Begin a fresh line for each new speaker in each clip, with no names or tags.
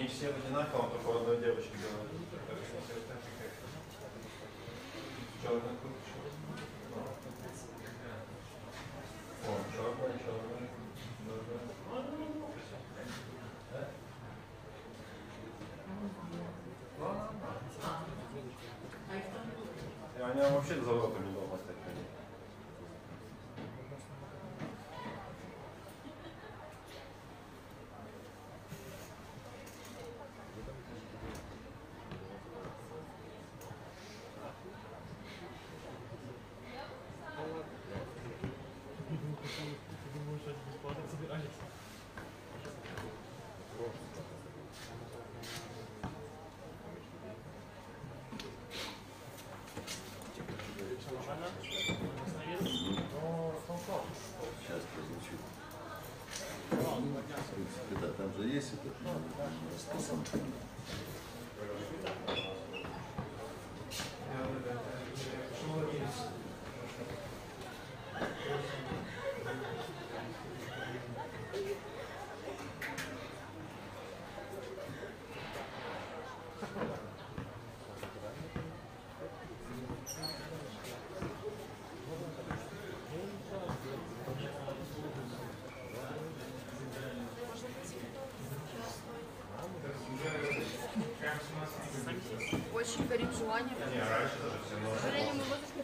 Они все в одинаковом, только у одной девочки делают. Черная курточка. О, черная. И они вообще за воротами дома стоят.
Сейчас прозвучит. В принципе, да, там же есть этот расписанный.
Очень горит желание. К сожалению, мы возраст не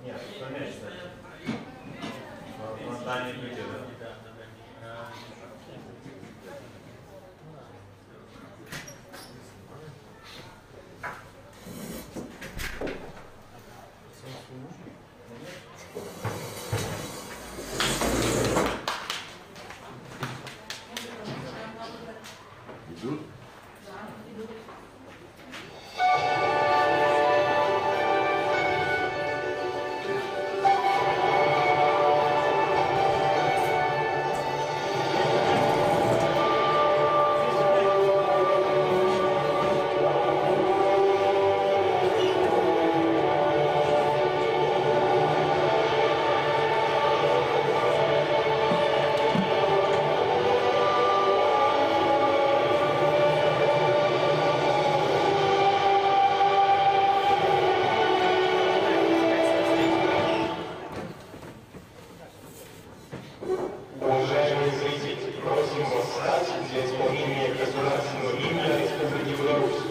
Нет, конечно. Да, не люди, да.
Идут?
Уважаемые зрители, просим вас встать для исполнения государственного гимна Республики Беларусь.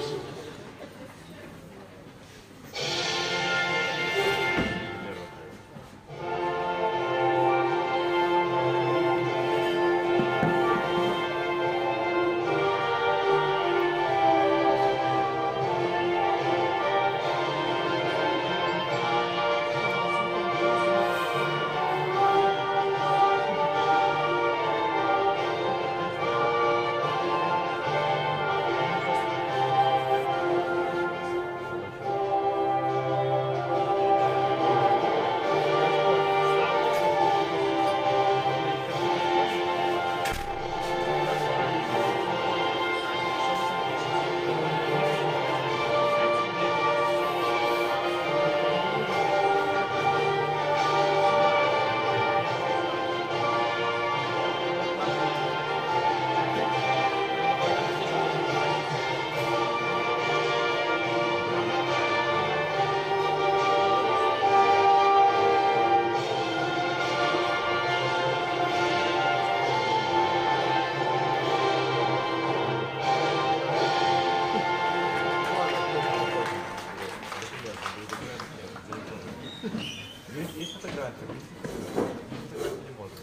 Есть фотография? Не можно.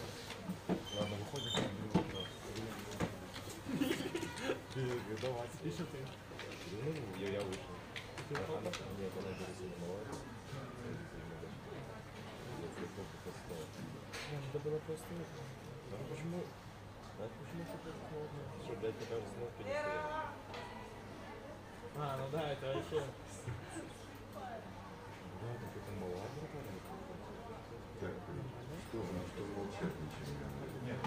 Ладно, выходит. Давай. И что ты? Ну, я вышел. Ты нет, она пересылала. Надо было просто это. Почему? Почему ты просто холодно? Что, блядь, такая установка не стояла? А, ну да, это вообще... Да, так это мала,
Так, что у нас тут молчать ничего?
Нет.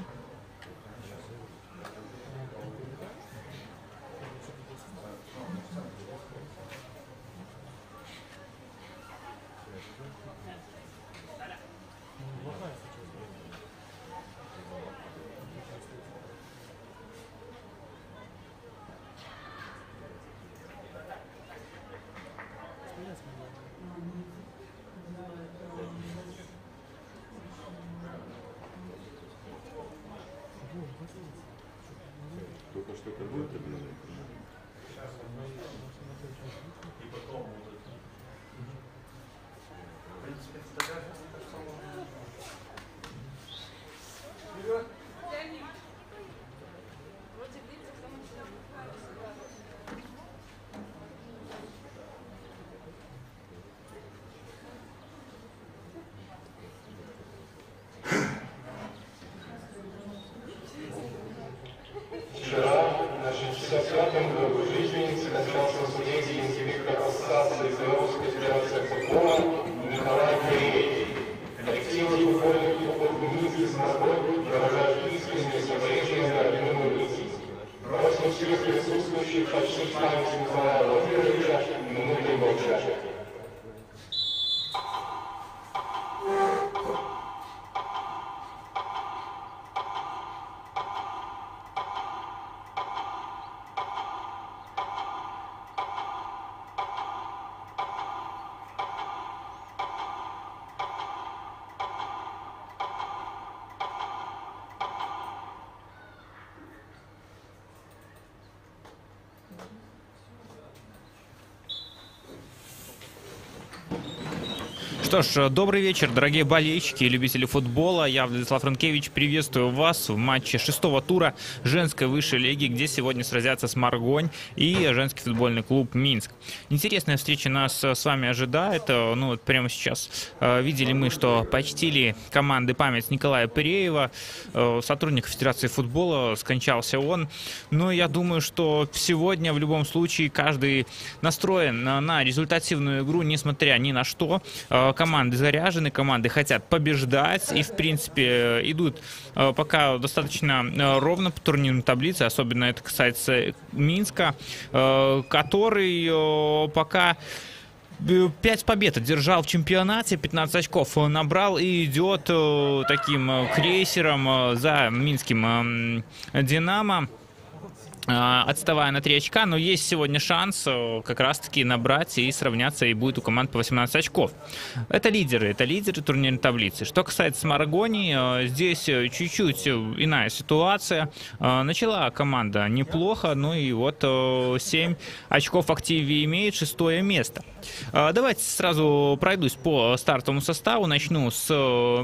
Сейчас.
Только что это будет объявлено.
Вчера, на 65-м году жизни, скончался судейский инспектор Ассоциации Белорусской Федерации футбола Николай Киреев. Коллективы футбольных клубов Минский Сморгонь выражают искреннее соболезнование родному лицу. Просим всех присутствующих почтить память Николая Владимировича минутой молчания.
Что ж, добрый вечер, дорогие болельщики и любители футбола. Я, Владислав Франкевич, приветствую вас в матче 6-го тура женской высшей лиги, где сегодня сразятся Сморгонь и женский футбольный клуб Минск. Интересная встреча нас с вами ожидает. Ну, прямо сейчас видели мы, что почтили команды память Николая Пыреева, сотрудника Федерации футбола, скончался он. Но я думаю, что сегодня в любом случае каждый настроен на результативную игру, несмотря ни на что. Команды заряжены, команды хотят побеждать и, в принципе, идут пока достаточно ровно по турнирной таблице, особенно это касается Минска, который пока 5 побед одержал в чемпионате, 15 очков набрал и идет таким крейсером за минским «Динамо», отставая на 3 очка, но есть сегодня шанс как раз-таки набрать и сравняться, и будет у команд по 18 очков. Это лидеры турнирной таблицы. Что касается Сморгони, здесь чуть-чуть иная ситуация. Начала команда неплохо, ну и вот 7 очков в активе имеет, 6-е место. Давайте сразу пройдусь по стартовому составу. Начну с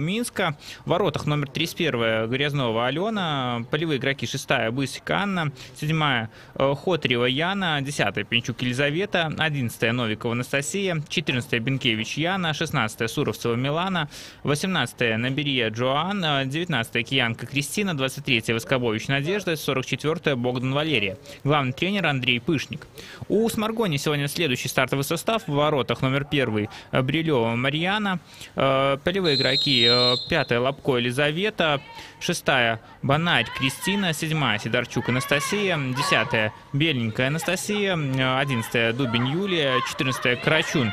Минска. В воротах номер 31 Грязнова Алена, полевые игроки 6-я Бысик Анна, 7-я Хотрева Яна, 10-я Пенчук Елизавета, 11-я Новикова Анастасия, 14-я Бенкевич Яна, 16-я Суровцева Милана, 18-я Наберия Джоан, 19-я Киянка Кристина, 23-я Воскобович Надежда, 44-я Богдан Валерия. Главный тренер Андрей Пышник. У Сморгони сегодня следующий стартовый состав. В воротах номер 1 Брилева Марьяна, полевые игроки 5-я Лобко Елизавета, 6-я Банарь Кристина, 7-я Сидорчук Анастасия, 10-я Беленькая Анастасия, 11-я Дубин Юлия, 14-я Карачун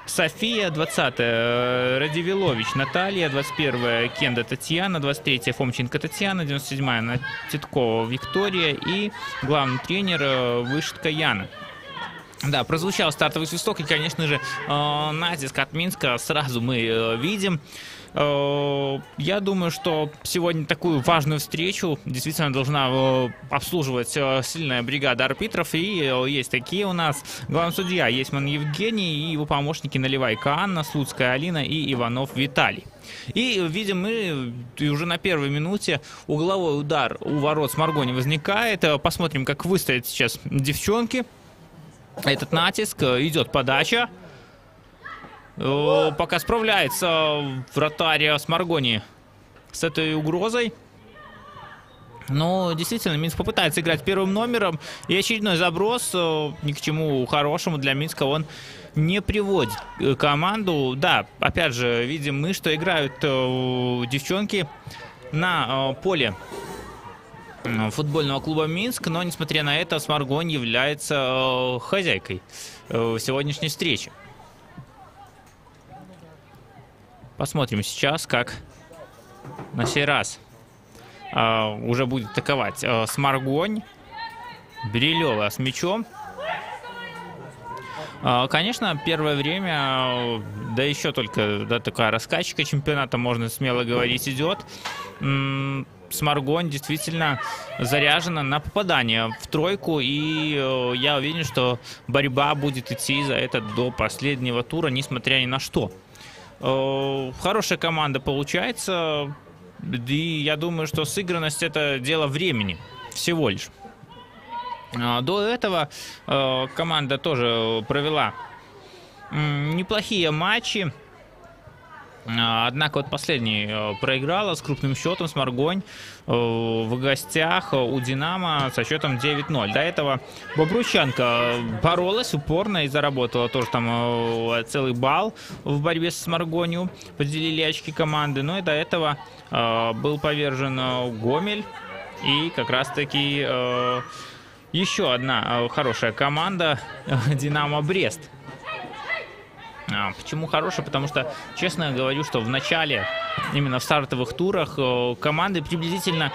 София, 20-я Радивилович Наталья, 21-я Кенда Татьяна, 23-я Фомченко Татьяна, 97-я Титкова Виктория и главный тренер Вышитка Яна. Да, прозвучал стартовый свисток, и, конечно же, натиск от Минска сразу мы видим. Я думаю, что сегодня такую важную встречу действительно должна обслуживать сильная бригада арбитров, и есть такие у нас. Главный судья Есман Евгений и его помощники Наливайка Анна, Слуцкая Алина и Иванов Виталий. И видим мы уже на первой минуте угловой удар у ворот Сморгони возникает. Посмотрим, как выстоят сейчас девчонки. Этот натиск, идет подача. Пока справляется вратарь Сморгони с этой угрозой. Но действительно, Минск попытается играть первым номером. И очередной заброс ни к чему хорошему для Минска он не приводит команду. Да, опять же, видим мы, что играют девчонки на поле футбольного клуба Минск, но несмотря на это Сморгонь является хозяйкой сегодняшней встречи. Посмотрим сейчас, как на сей раз уже будет атаковать Сморгонь. Брилева с мячом. Конечно, первое время, да еще только такая раскачка чемпионата, можно смело говорить, идет. Сморгонь действительно заряжена на попадание в тройку, и я уверен, что борьба будет идти за это до последнего тура, несмотря ни на что. Хорошая команда получается, и я думаю, что сыгранность — это дело времени всего лишь. До этого команда тоже провела неплохие матчи. Однако вот последний проиграла с крупным счетом Сморгонь в гостях у Динамо со счетом 9-0. До этого Бобручанка боролась упорно и заработала тоже там целый балл в борьбе с Сморгонью. Поделили очки команды. Но и до этого был повержен Гомель. И как раз таки еще одна хорошая команда Динамо Брест. Почему хорошая? Потому что, честно говорю, что в начале, именно в стартовых турах, команды приблизительно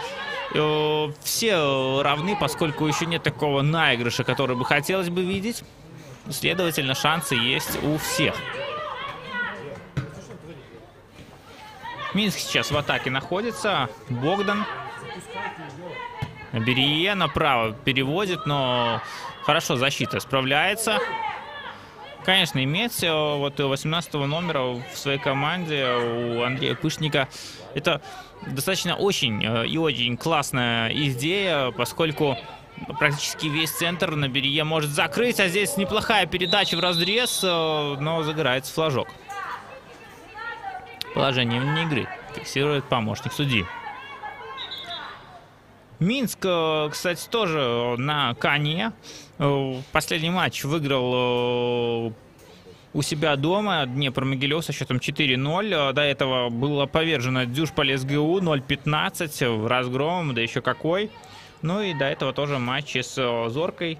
все равны, поскольку еще нет такого наигрыша, который бы хотелось бы видеть. Следовательно, шансы есть у всех. Минск сейчас в атаке находится. Богдан. Берие направо переводит, но хорошо защита справляется. Конечно, иметь вот 18 номера в своей команде у Андрея Пышника — это достаточно очень и очень классная идея, поскольку практически весь центр на Берие может закрыть, а здесь неплохая передача в разрез, но загорается флажок. Положение вне игры фиксирует помощник судьи. Минск, кстати, тоже на коне. Последний матч выиграл у себя дома Днепр-Могилев со счетом 4-0. До этого было повержено Дюшполес-ГУ 0-15 в разгром, да еще какой. Ну и до этого тоже матчи с Зоркой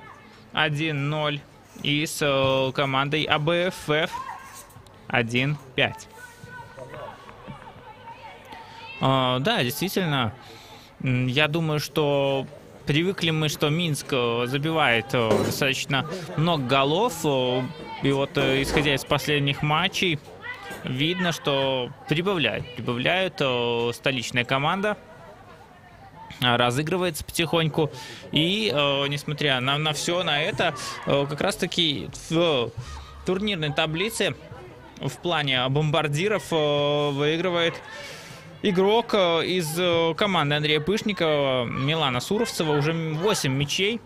1-0 и с командой АБФФ 1-5. Да, действительно, я думаю, что привыкли мы, что Минск забивает достаточно много голов. И вот, исходя из последних матчей, видно, что прибавляет столичная команда. Разыгрывается потихоньку. И, несмотря на все на это, как раз-таки в турнирной таблице в плане бомбардиров выигрывает игрок из команды Андрея Пышникова, Милана Суровцева. Уже 8 мячей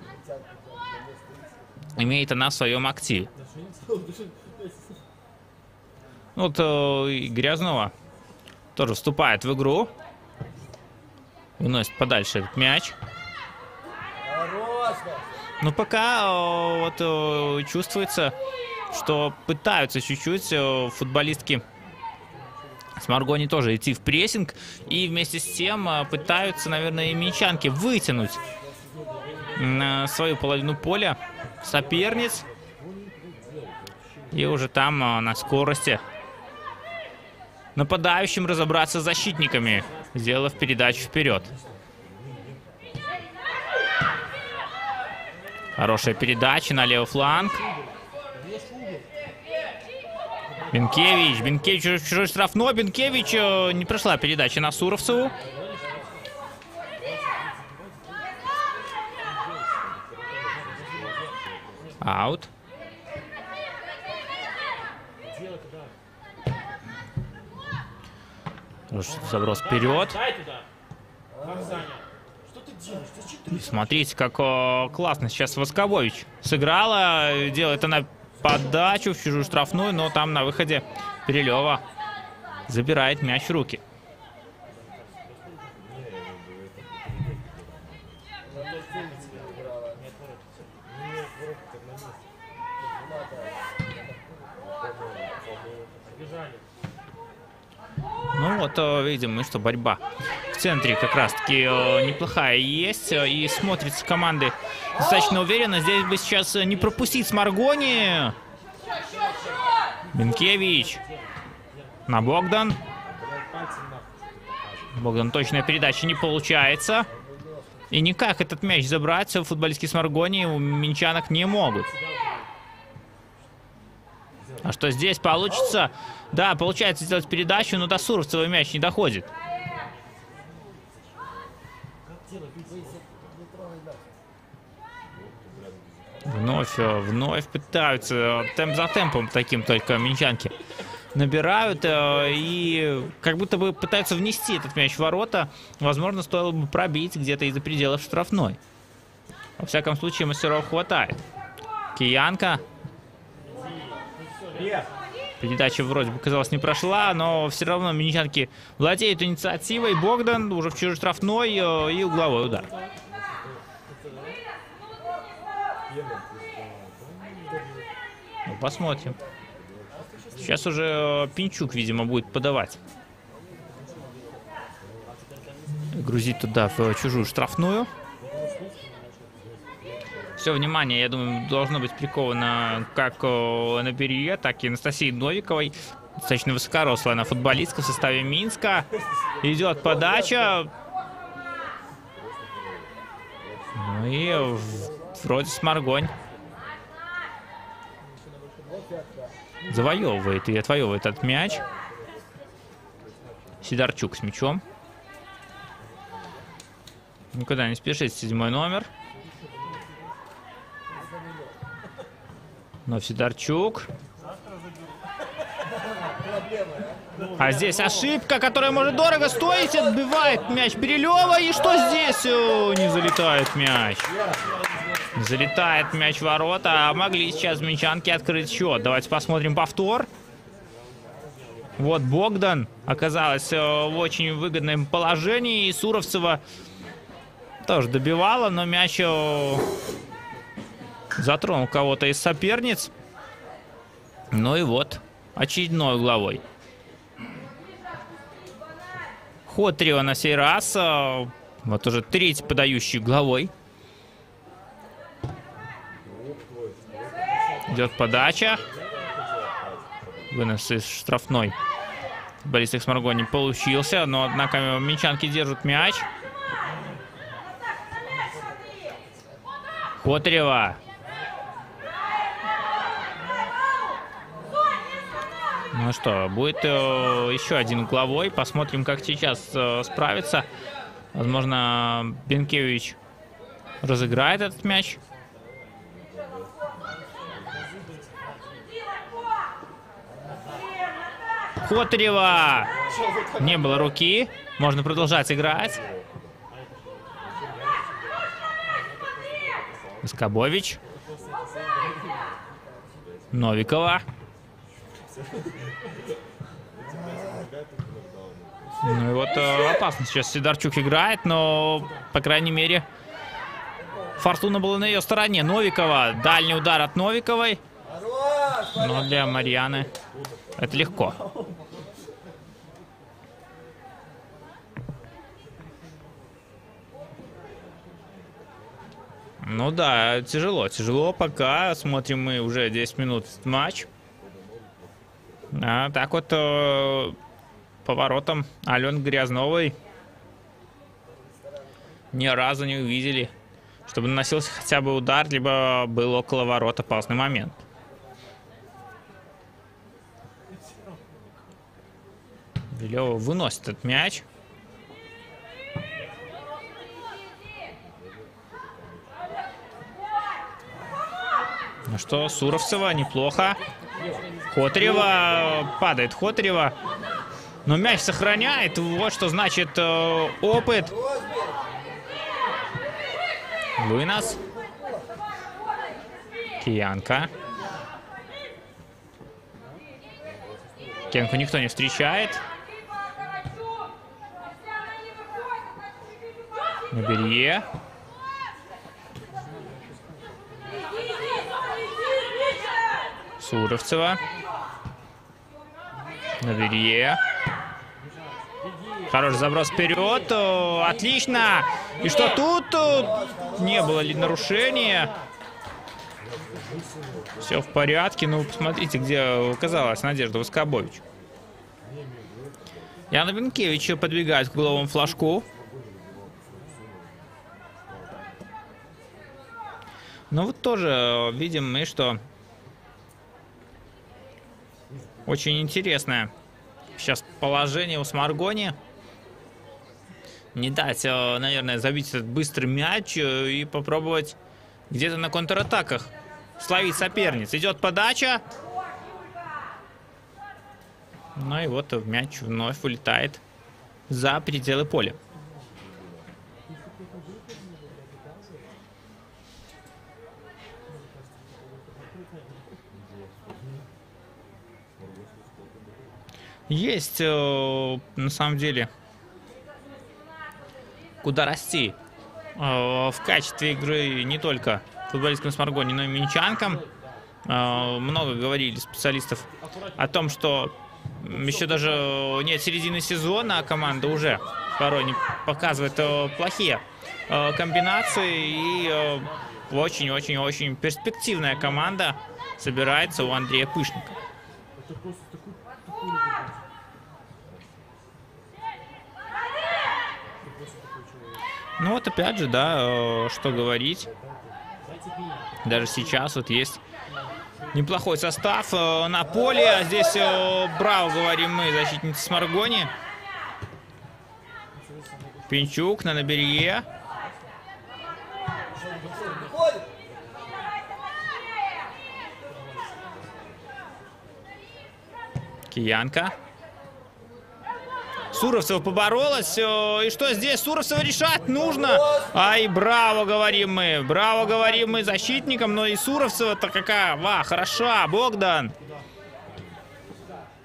имеет она в своем активе. Вот и Грязнова тоже вступает в игру. Выносит подальше этот мяч. Но пока вот чувствуется, что пытаются чуть-чуть футболистки Сморгони тоже идти в прессинг. И вместе с тем пытаются, наверное, и минчанки вытянуть на свою половину поля соперниц. И уже там на скорости нападающим разобраться с защитниками, сделав передачу вперед. Хорошая передача на левый фланг. Бенкевич, чужой штрафной. Бенкевич, не прошла передача на Суровцеву. Аут. Заброс вперед. И смотрите, как классно сейчас Восковович сыграла. Делает она подачу в чужую штрафную, но там на выходе Перелева забирает мяч в руки. Ну вот, видим мы, что борьба в центре как раз-таки неплохая есть. И смотрится команды достаточно уверенно. Здесь бы сейчас не пропустить Сморгони. Бенкевич. На Богдан. Богдан, точная передача не получается. И никак этот мяч забрать футболистки Сморгони у минчанок не могут. А что здесь получится? Да, получается сделать передачу, но до Суровцева мяч не доходит. Вновь пытаются темп за темпом таким только минчанки набирают и как будто бы пытаются внести этот мяч в ворота. Возможно, стоило бы пробить где-то из-за пределов штрафной. Во всяком случае, мастеров хватает. Киянка. Передача вроде бы, казалось, не прошла, но все равно минчанки владеют инициативой. Богдан уже в чужой штрафной и угловой удар. Ну, посмотрим. Сейчас уже Пинчук, видимо, будет подавать. Грузить туда в чужую штрафную. Все внимание, я думаю, должно быть приковано как на Берие, так и Анастасии Новиковой. Достаточно высокорослая она футболистка в составе Минска. Идет подача. Ну и вроде Сморгонь завоевывает и отвоевывает этот мяч. Сидорчук с мячом. Никуда не спешит, 7-й номер. Но Сидорчук. А здесь ошибка, которая может дорого стоить. Отбивает мяч Перелева. И что здесь? Не залетает мяч. Не залетает мяч в ворота. А могли сейчас минчанки открыть счет. Давайте посмотрим повтор. Вот Богдан оказалась в очень выгодном положении. И Суровцева тоже добивала, но мяч затронул кого-то из соперниц. Ну и вот, очередной угловой. Хотрева на сей раз. Вот уже третий подающий угловой. Идет подача. Вынос из штрафной. Борис Эксмарго не получился, но однако минчанки держат мяч. Хотрева. Ну что, будет еще один угловой. Посмотрим, как сейчас справится. Возможно, Бенкевич разыграет этот мяч. Хотрева. Не было руки. Можно продолжать играть. Скобович. Новикова. Ну и вот опасно сейчас Сидорчук играет, но, по крайней мере, фортуна была на ее стороне. Новикова. Дальний удар от Новиковой. Но для Марьяны это легко. Ну да, тяжело пока. Смотрим мы уже 10 минут матч. А так вот поворотом Алены Грязновой ни разу не увидели, чтобы наносился хотя бы удар, либо был около ворот опасный момент. Белева выносит этот мяч. Ну что, Суровцева неплохо. Хотрева. Падает Хотрева. Но мяч сохраняет. Вот что значит опыт. Вынос. Киянка. Киянку никто не встречает. Берие. Суровцева. На Берие. Хороший заброс вперед. Отлично. И что тут? Не было ли нарушения? Все в порядке. Ну, посмотрите, где оказалась Надежда Воскобович. Яна Бенкевич подвигает к угловому флажку. Ну вот тоже видим мы, что очень интересное сейчас положение у Сморгони. Не дать, наверное, забить этот быстрый мяч и попробовать где-то на контратаках словить соперниц. Идет подача. Ну и вот мяч вновь вылетает за пределы поля. Есть, на самом деле, куда расти в качестве игры не только футболисткам Сморгонии, но и минчанкам. Много говорили специалистов о том, что еще даже нет середины сезона, а команда уже порой не показывает плохие комбинации. И очень-очень-очень перспективная команда собирается у Андрея Пышника. Ну вот опять же, да, что говорить. Даже сейчас вот есть неплохой состав на поле. Здесь браво, говорим мы, защитницы Сморгонии. Пинчук на Наберье. Киянка. Суровцева поборолась. И что здесь? Суровцева решать нужно. Ай, браво, говорим мы. Браво, говорим мы защитникам. Но и Суровцева-то какая. Ва, хороша. Богдан.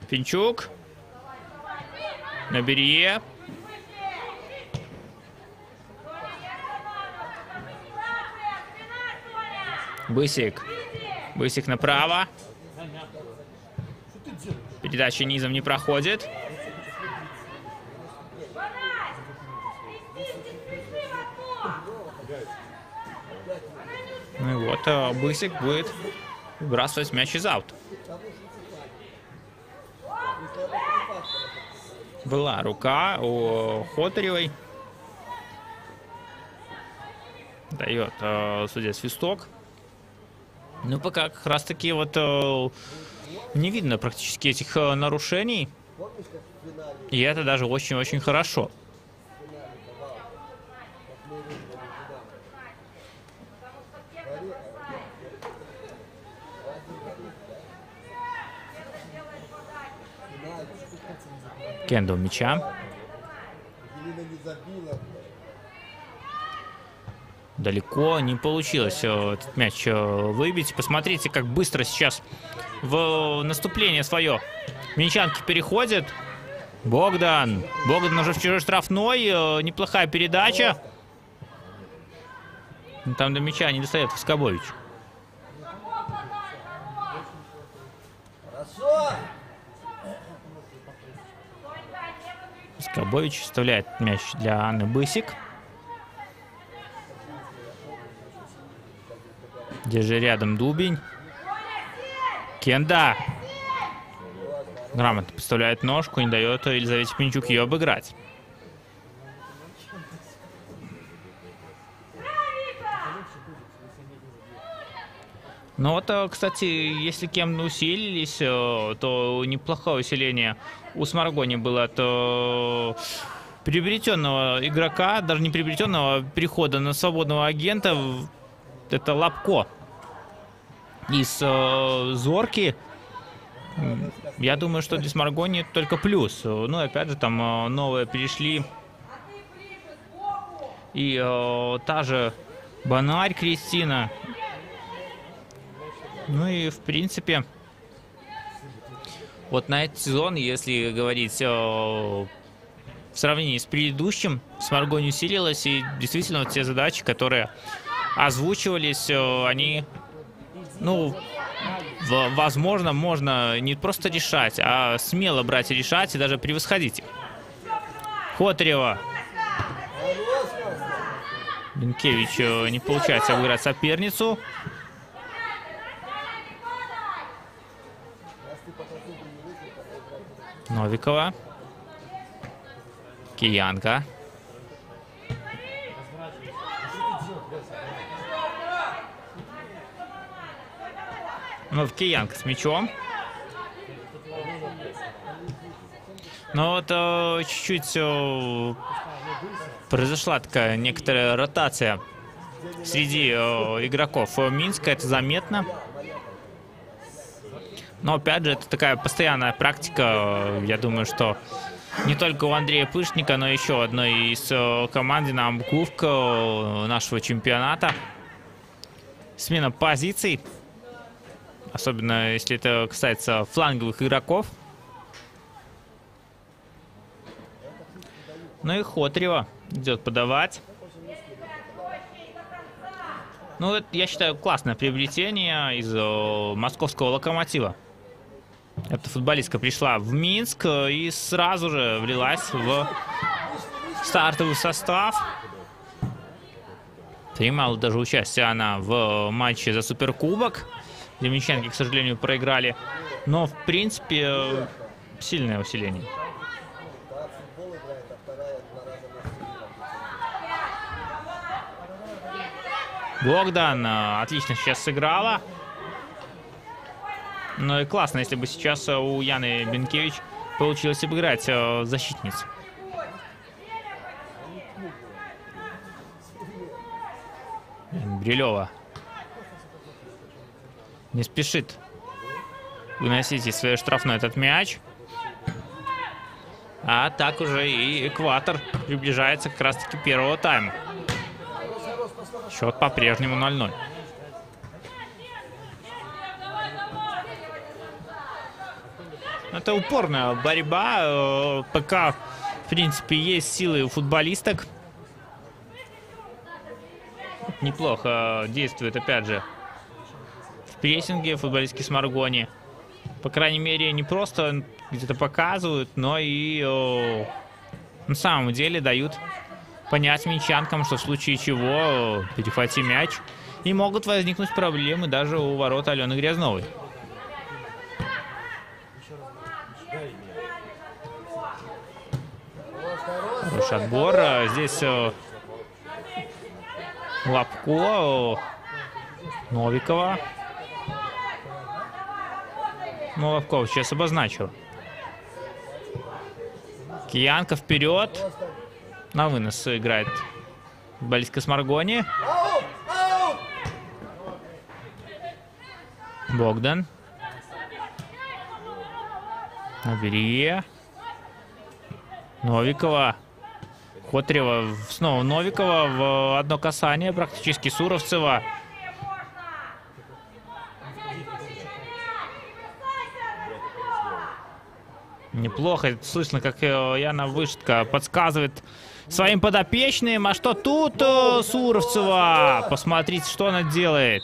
Пинчук. Наберье. Бысик. Бысик направо. Передача низом не проходит. Ну и вот, Бысик будет выбрасывать мяч из аута. Была рука у Хотаревой. Дает судья свисток. Ну пока как раз таки вот не видно практически этих нарушений. И это даже очень-очень хорошо. Кендо у мяча. Далеко не получилось этот мяч выбить. Посмотрите, как быстро сейчас в наступление свое минчанки переходят. Богдан. Богдан уже в чужой штрафной. Неплохая передача. Там до мяча не достает Воскобович. Воскобович вставляет мяч для Анны Бысик. Держи рядом Дубень. Кенда. Грамотно подставляет ножку, не дает Елизавете Пинчук ее обыграть. Ну вот, кстати, если кем усилились, то неплохое усиление у Сморгонии было от приобретенного игрока, даже не приобретенного, перехода на свободного агента. Это Лапко из Зорки. Я думаю, что для Сморгонии только плюс. Ну, опять же, там новые перешли. И та же Банарь Кристина. Ну и, в принципе, вот на этот сезон, если говорить в сравнении с предыдущим, Сморгония усилилась. И действительно, вот те задачи, которые озвучивались, они, ну, возможно, можно не просто решать, а смело брать и решать, и даже превосходить их. Хотарева. Бенкевич не получается обыграть соперницу. Новикова. Киянка. Ну, Киянка с мячом. Но вот чуть-чуть Произошла такая некоторая ротация среди игроков Минска, это заметно. Но опять же, это такая постоянная практика. Я думаю, что не только у Андрея Пышника, но еще одной из команд «Динамо Буковка» нашего чемпионата. Смена позиций, особенно если это касается фланговых игроков. Ну и Хотрева идет подавать. Ну, это, я считаю, классное приобретение из московского «Локомотива». Эта футболистка пришла в Минск и сразу же влилась в стартовый состав. Принимала даже участие она в матче за Суперкубок, где минчанки, к сожалению, проиграли. Но, в принципе, сильное усиление. Богдан отлично сейчас сыграла. Ну и классно, если бы сейчас у Яны Бенкевич получилось обыграть защитницу. Брилева не спешит выносить из своей штрафной этот мяч. А так уже и экватор приближается как раз-таки первого тайма. Счет по-прежнему 0-0. Это упорная борьба. Пока, в принципе, есть силы у футболисток. Неплохо действует, опять же, в прессинге футболистки Сморгони. По крайней мере, не просто где-то показывают, но и на самом деле дают понять минчанкам, что в случае чего перехвати мяч. И могут возникнуть проблемы даже у ворот Алены Грязновой. Хороший отбор. Здесь Лапко, Новикова. Ну, Лапкова сейчас обозначила. Киянка вперед. На вынос играет футболистка Сморгони. Богдан. Набери. Новикова. Хотрева. Снова Новикова в одно касание. Практически Суровцева. Неплохо. Слышно, как Яна Вышитка подсказывает своим подопечным. А что тут Суровцева? Посмотрите, что она делает.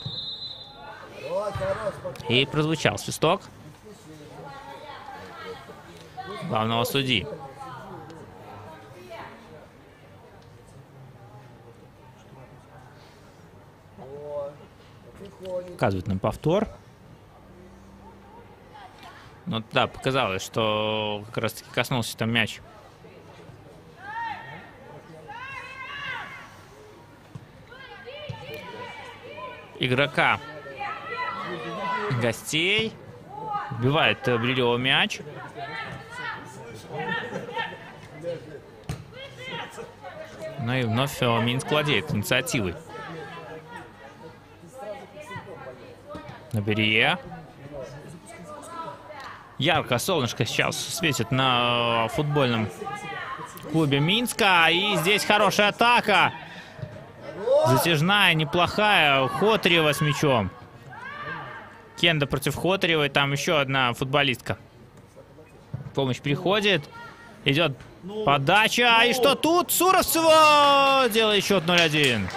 И прозвучал свисток главного судьи. Показывает нам повтор. Ну да, показалось, что как раз таки коснулся там мяч. Игрока гостей. Убивает Брилева мяч. Ну и вновь Минск владеет инициативой. Набери. Ярко солнышко сейчас светит на футбольном клубе Минска. И здесь хорошая атака. Затяжная, неплохая. Хотрева с мячом. Кенда против Хотревой. Там еще одна футболистка. Помощь приходит. Идет подача. И что тут? Суровцева делает счет 0-1.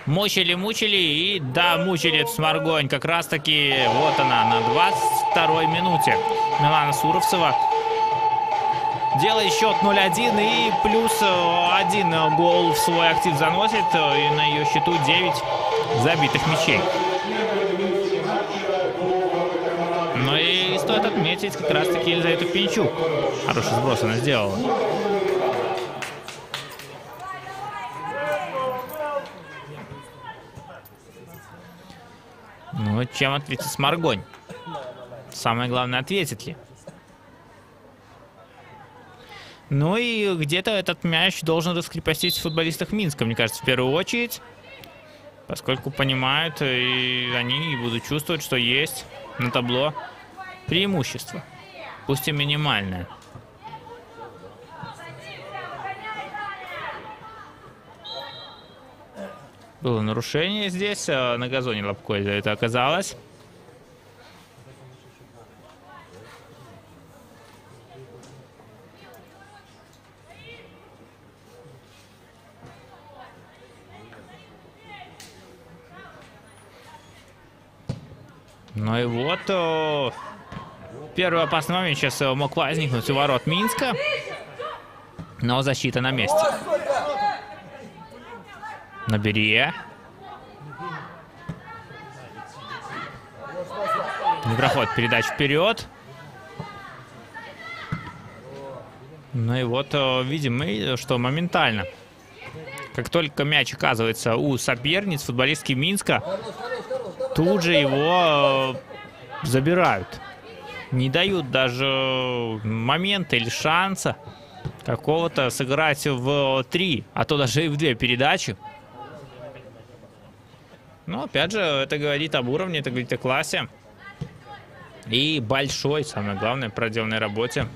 Мучили и да, мучили Сморгонь. Как раз таки вот она на 22-й минуте. Милана Суровцева делает счет 0-1 и плюс 1 гол в свой актив заносит. И на ее счету 9 забитых мячей. Ну и стоит отметить как раз таки Елизавету Пинчук. Хороший сброс она сделала. Ну, чем ответит Сморгонь? Самое главное, ответит ли? Ну и где-то этот мяч должен раскрепостить футболистов Минска, мне кажется, в первую очередь. Поскольку понимают, и они будут чувствовать, что есть на табло преимущество. Пусть и минимальное. Было нарушение здесь. На газоне Лобко это оказалось. Ну и вот первый опасный момент сейчас мог возникнуть у ворот Минска. Но защита на месте. На Берия. Не проходит передача вперед. Ну и вот видим мы, что моментально, как только мяч оказывается у соперниц, футболистки Минска тут же его забирают. Не дают даже момента или шанса какого-то сыграть в 3, а то даже и в 2 передачи. Но опять же, это говорит об уровне, это говорит о классе. И большой, самое главное, проделанной работе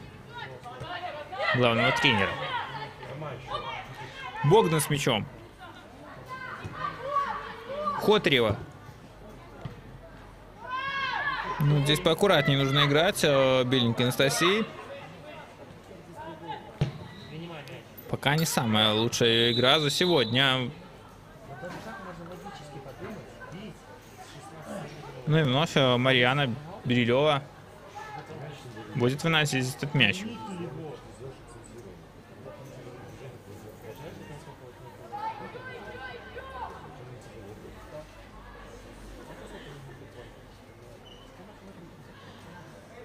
главного тренера. Богдан с мячом. Хотарева. Ну, здесь поаккуратнее нужно играть. Беленькой Анастасии. Пока не самая лучшая игра за сегодня. Ну и вновь Марьяна Берилева будет выносить этот мяч.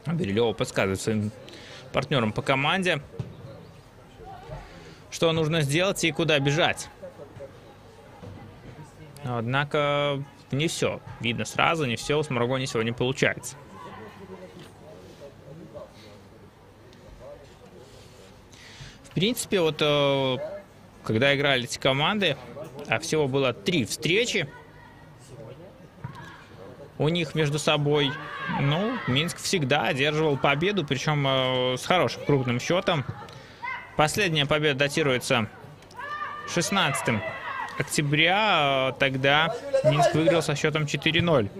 Берилева подсказывает своим партнерам по команде, что нужно сделать и куда бежать. Однако не все. Видно сразу, не все у Сморгони сегодня получается. В принципе, вот когда играли эти команды, а всего было 3 встречи у них между собой, ну, Минск всегда одерживал победу, причем с хорошим крупным счетом. Последняя победа датируется 16 октября, тогда Минск выиграл со счетом 4-0.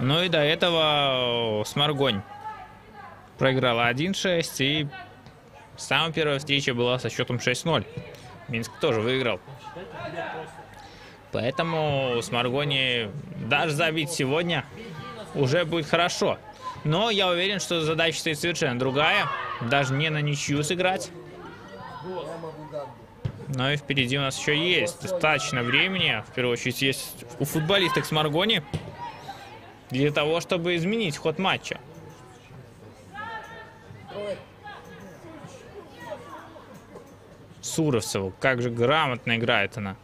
Ну и до этого Сморгонь проиграла 1-6, и самая первая встреча была со счетом 6-0. Минск тоже выиграл. Поэтому Сморгони даже забить сегодня уже будет хорошо. Но я уверен, что задача стоит совершенно другая. Даже не на ничью сыграть. Но и впереди у нас еще есть достаточно времени. В первую очередь есть у футболисток Сморгони для того, чтобы изменить ход матча. Суровцева, как же грамотно играет она.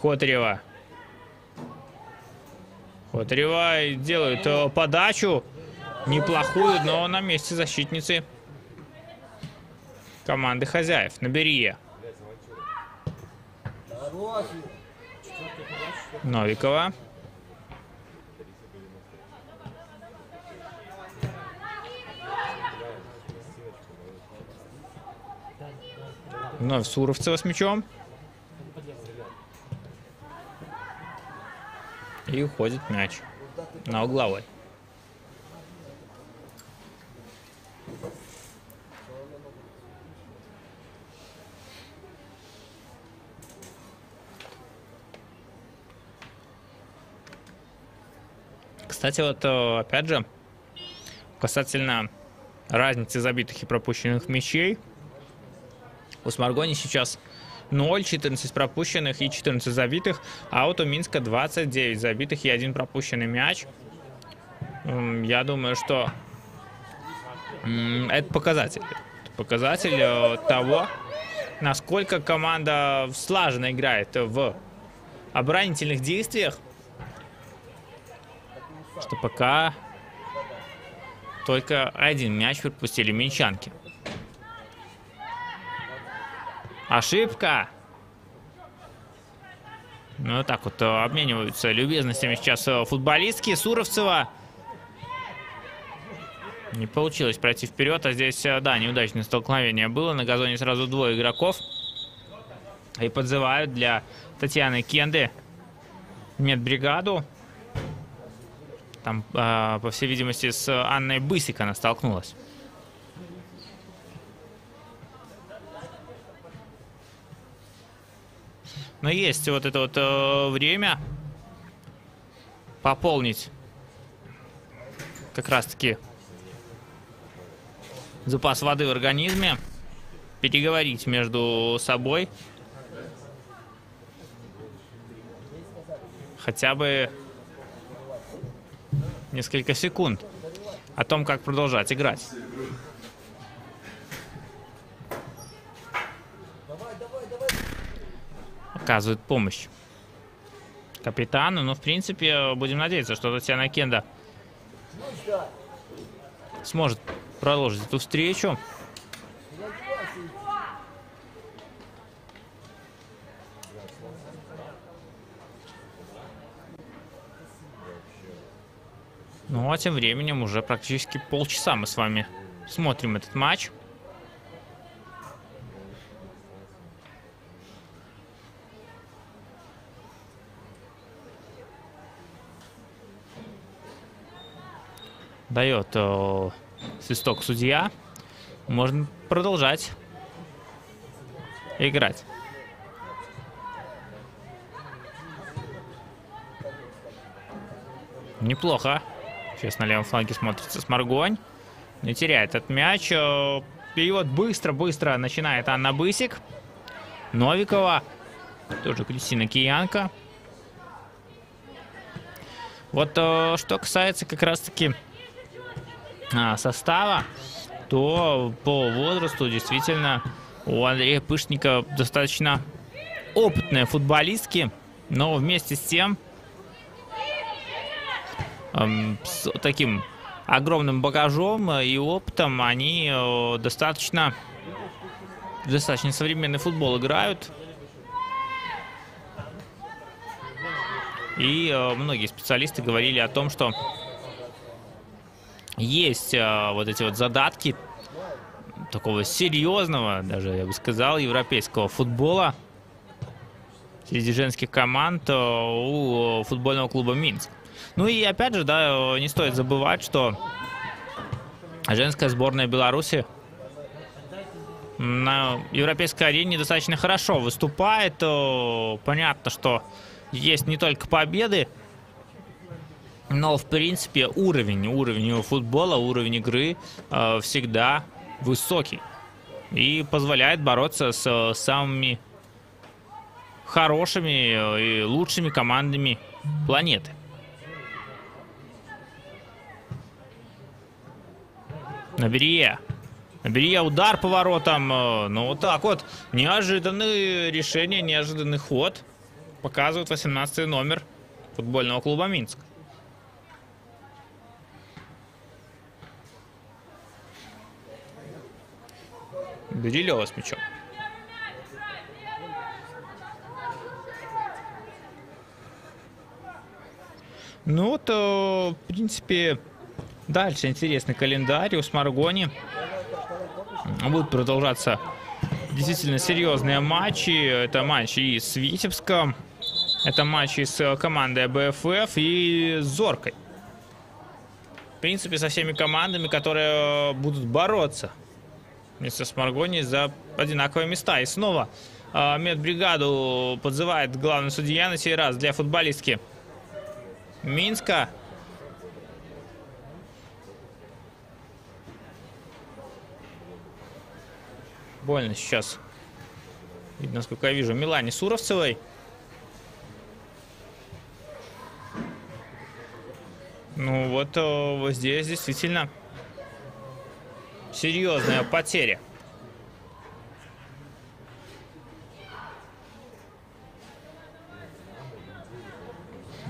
Хотарева. Хотарева делает подачу. Неплохую, но на месте защитницы команды хозяев. На Берия. Новикова. Вновь Суровцева с мячом. И уходит мяч на угловой. Кстати, вот опять же, касательно разницы забитых и пропущенных мячей, у Сморгони сейчас 0, 14 пропущенных и 14 забитых, а вот у Минска 29 забитых и 1 пропущенный мяч. Я думаю, что это показатель. Это показатель того, насколько команда слаженно играет в оборонительных действиях, что пока Только один мяч пропустили минчанки. Ошибка! Ну, вот так вот обмениваются любезностями сейчас футболистки Суровцева. Не получилось пройти вперед, а здесь, да, неудачное столкновение было. На газоне сразу двое игроков. И подзывают для Татьяны Кенды медбригаду. Там, по всей видимости, с Анной Бысик она столкнулась. Но есть вот это вот время пополнить как раз-таки запас воды в организме, переговорить между собой хотя бы несколько секунд о том, как продолжать играть. Оказывает помощь капитану, но в принципе будем надеяться, что Татьяна Кенда сможет продолжить эту встречу. Ну а тем временем уже практически полчаса мы с вами смотрим этот матч. Дает свисток судья. Можно продолжать играть. Неплохо. Сейчас на левом фланге смотрится Сморгонь. Не теряет этот мяч. И вот быстро-быстро начинает Анна Бысик. Новикова. Тоже Кристина Киянко. Вот что касается как раз-таки состава, то по возрасту действительно у Андрея Пышника достаточно опытные футболистки, но вместе с тем с таким огромным багажом и опытом они достаточно современный футбол играют. И многие специалисты говорили о том, что есть вот эти вот задатки такого серьезного, даже я бы сказал, европейского футбола среди женских команд у футбольного клуба Минск. Ну и опять же, да, не стоит забывать, что женская сборная Беларуси на европейской арене достаточно хорошо выступает. Понятно, что есть не только победы, но в принципе уровень футбола, уровень игры всегда высокий и позволяет бороться с самыми хорошими и лучшими командами планеты. Наберия удар по воротам. Ну вот так вот. Неожиданное решение, неожиданный ход. Показывает 18-й номер футбольного клуба Минск. Берилева с мячом. Ну вот, в принципе, дальше интересный календарь у Сморгони. Будут продолжаться действительно серьезные матчи. Это матчи и с Витебском, это матчи с командой БФФ и с Зоркой. В принципе, со всеми командами, которые будут бороться вместе с Сморгони за одинаковые места. И снова медбригаду подзывает главный судья на сей раз для футболистки Минска. Больно сейчас, насколько я вижу, Милане Суровцевой. Ну вот здесь действительно серьезная потеря.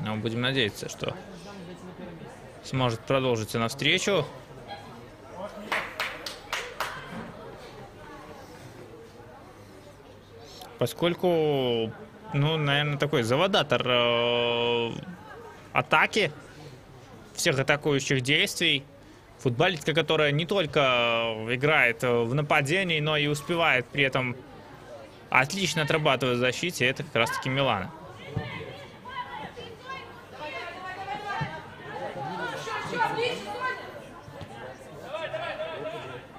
Но будем надеяться, что сможет продолжить навстречу. поскольку, ну, наверное, такой заводатор атаки, всех атакующих действий. Футболистка, которая не только играет в нападении, но и успевает при этом отлично отрабатывать в защите, это как раз-таки Милана.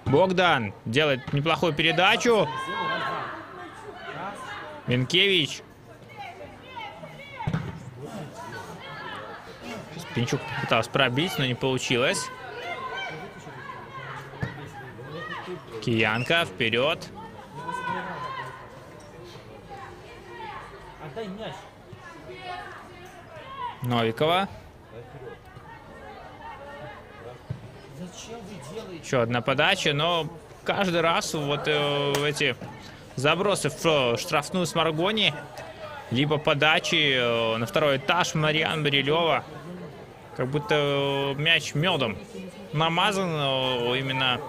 Богдан делает неплохую передачу. Минкевич. Пинчук пытался пробить, но не получилось. Киянка вперед.
Отдай мяч.
Новикова.
Зачем вы делаете?
Еще одна подача, но каждый раз вот эти забросы в штрафную с Маргони, либо подачи на второй этаж Мариан Барилева, как будто мяч медом намазан, именно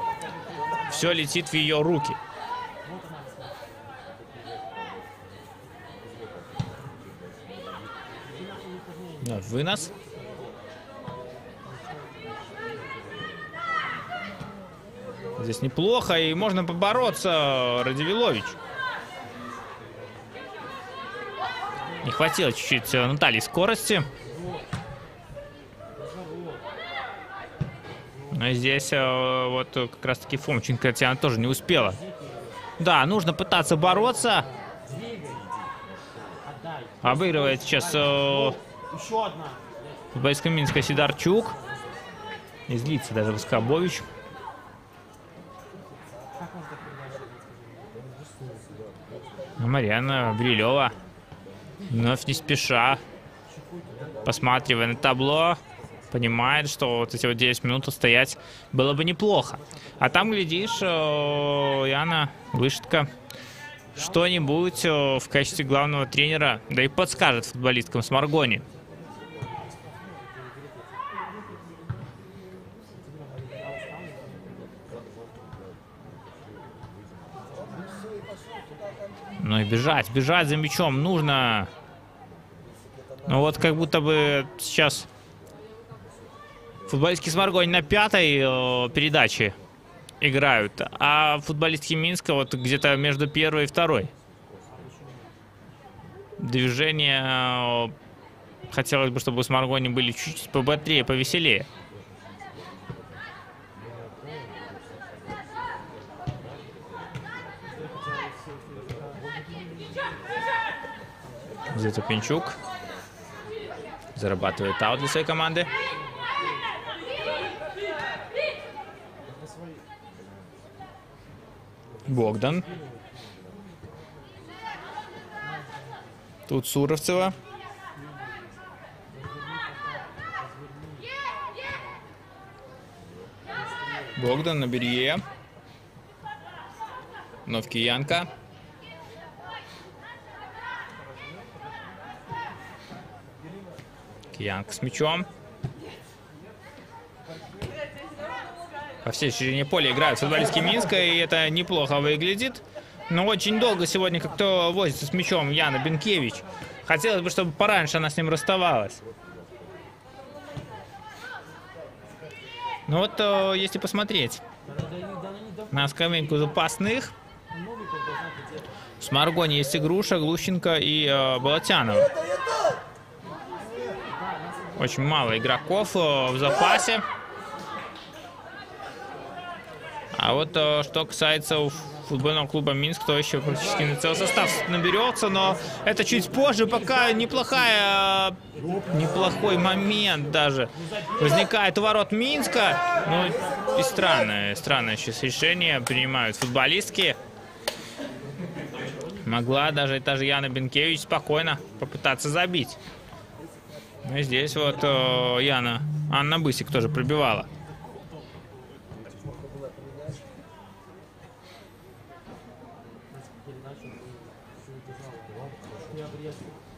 все летит в ее руки. Да, вынос. Здесь неплохо, и можно побороться, Радивилович. Не хватило чуть-чуть Натальи скорости. Но здесь вот как раз-таки Фомченко, хотя она тоже не успела. Да, нужно пытаться бороться. Обыгрывает сейчас
Еще одна.
футболистка Минска Сидорчук. И злится даже Воскобович. Марьяна Брилева. Вновь не спеша, посматривая на табло, понимает, что вот эти вот 10 минут стоять было бы неплохо. А там, глядишь, Яна Вышитка что-нибудь в качестве главного тренера, да и подскажет футболисткам с Маргони. Ну и бежать за мячом нужно. Ну вот как будто бы сейчас футболистки с Маргони на 5-й передаче играют, а футболистки Минска вот где-то между 1-й и 2-й. Движения хотелось бы, чтобы с Маргони были чуть-чуть побыстрее, повеселее. Где-то Пинчук зарабатывает аут для своей команды. Богдан. Тут Суровцева. Богдан на Берье. Вновь Киянка. Киянка с мячом. По всей ширине поля играют футболистки Минска, и это неплохо выглядит. Но очень долго сегодня как-то возится с мячом Яна Бенкевич. Хотелось бы, чтобы пораньше она с ним расставалась. Ну вот, если посмотреть на скамейку запасных, с Маргони есть Игруша, Глущенко и Болотянова. Очень мало игроков в запасе. А вот что касается футбольного клуба Минск, то еще практически на целый состав наберется, но это чуть позже, пока неплохой момент даже возникает у ворот Минска. Ну и странное сейчас решение принимают футболистки. Могла даже та же Яна Бенкевич спокойно попытаться забить. Ну и здесь вот Анна Бысик тоже пробивала.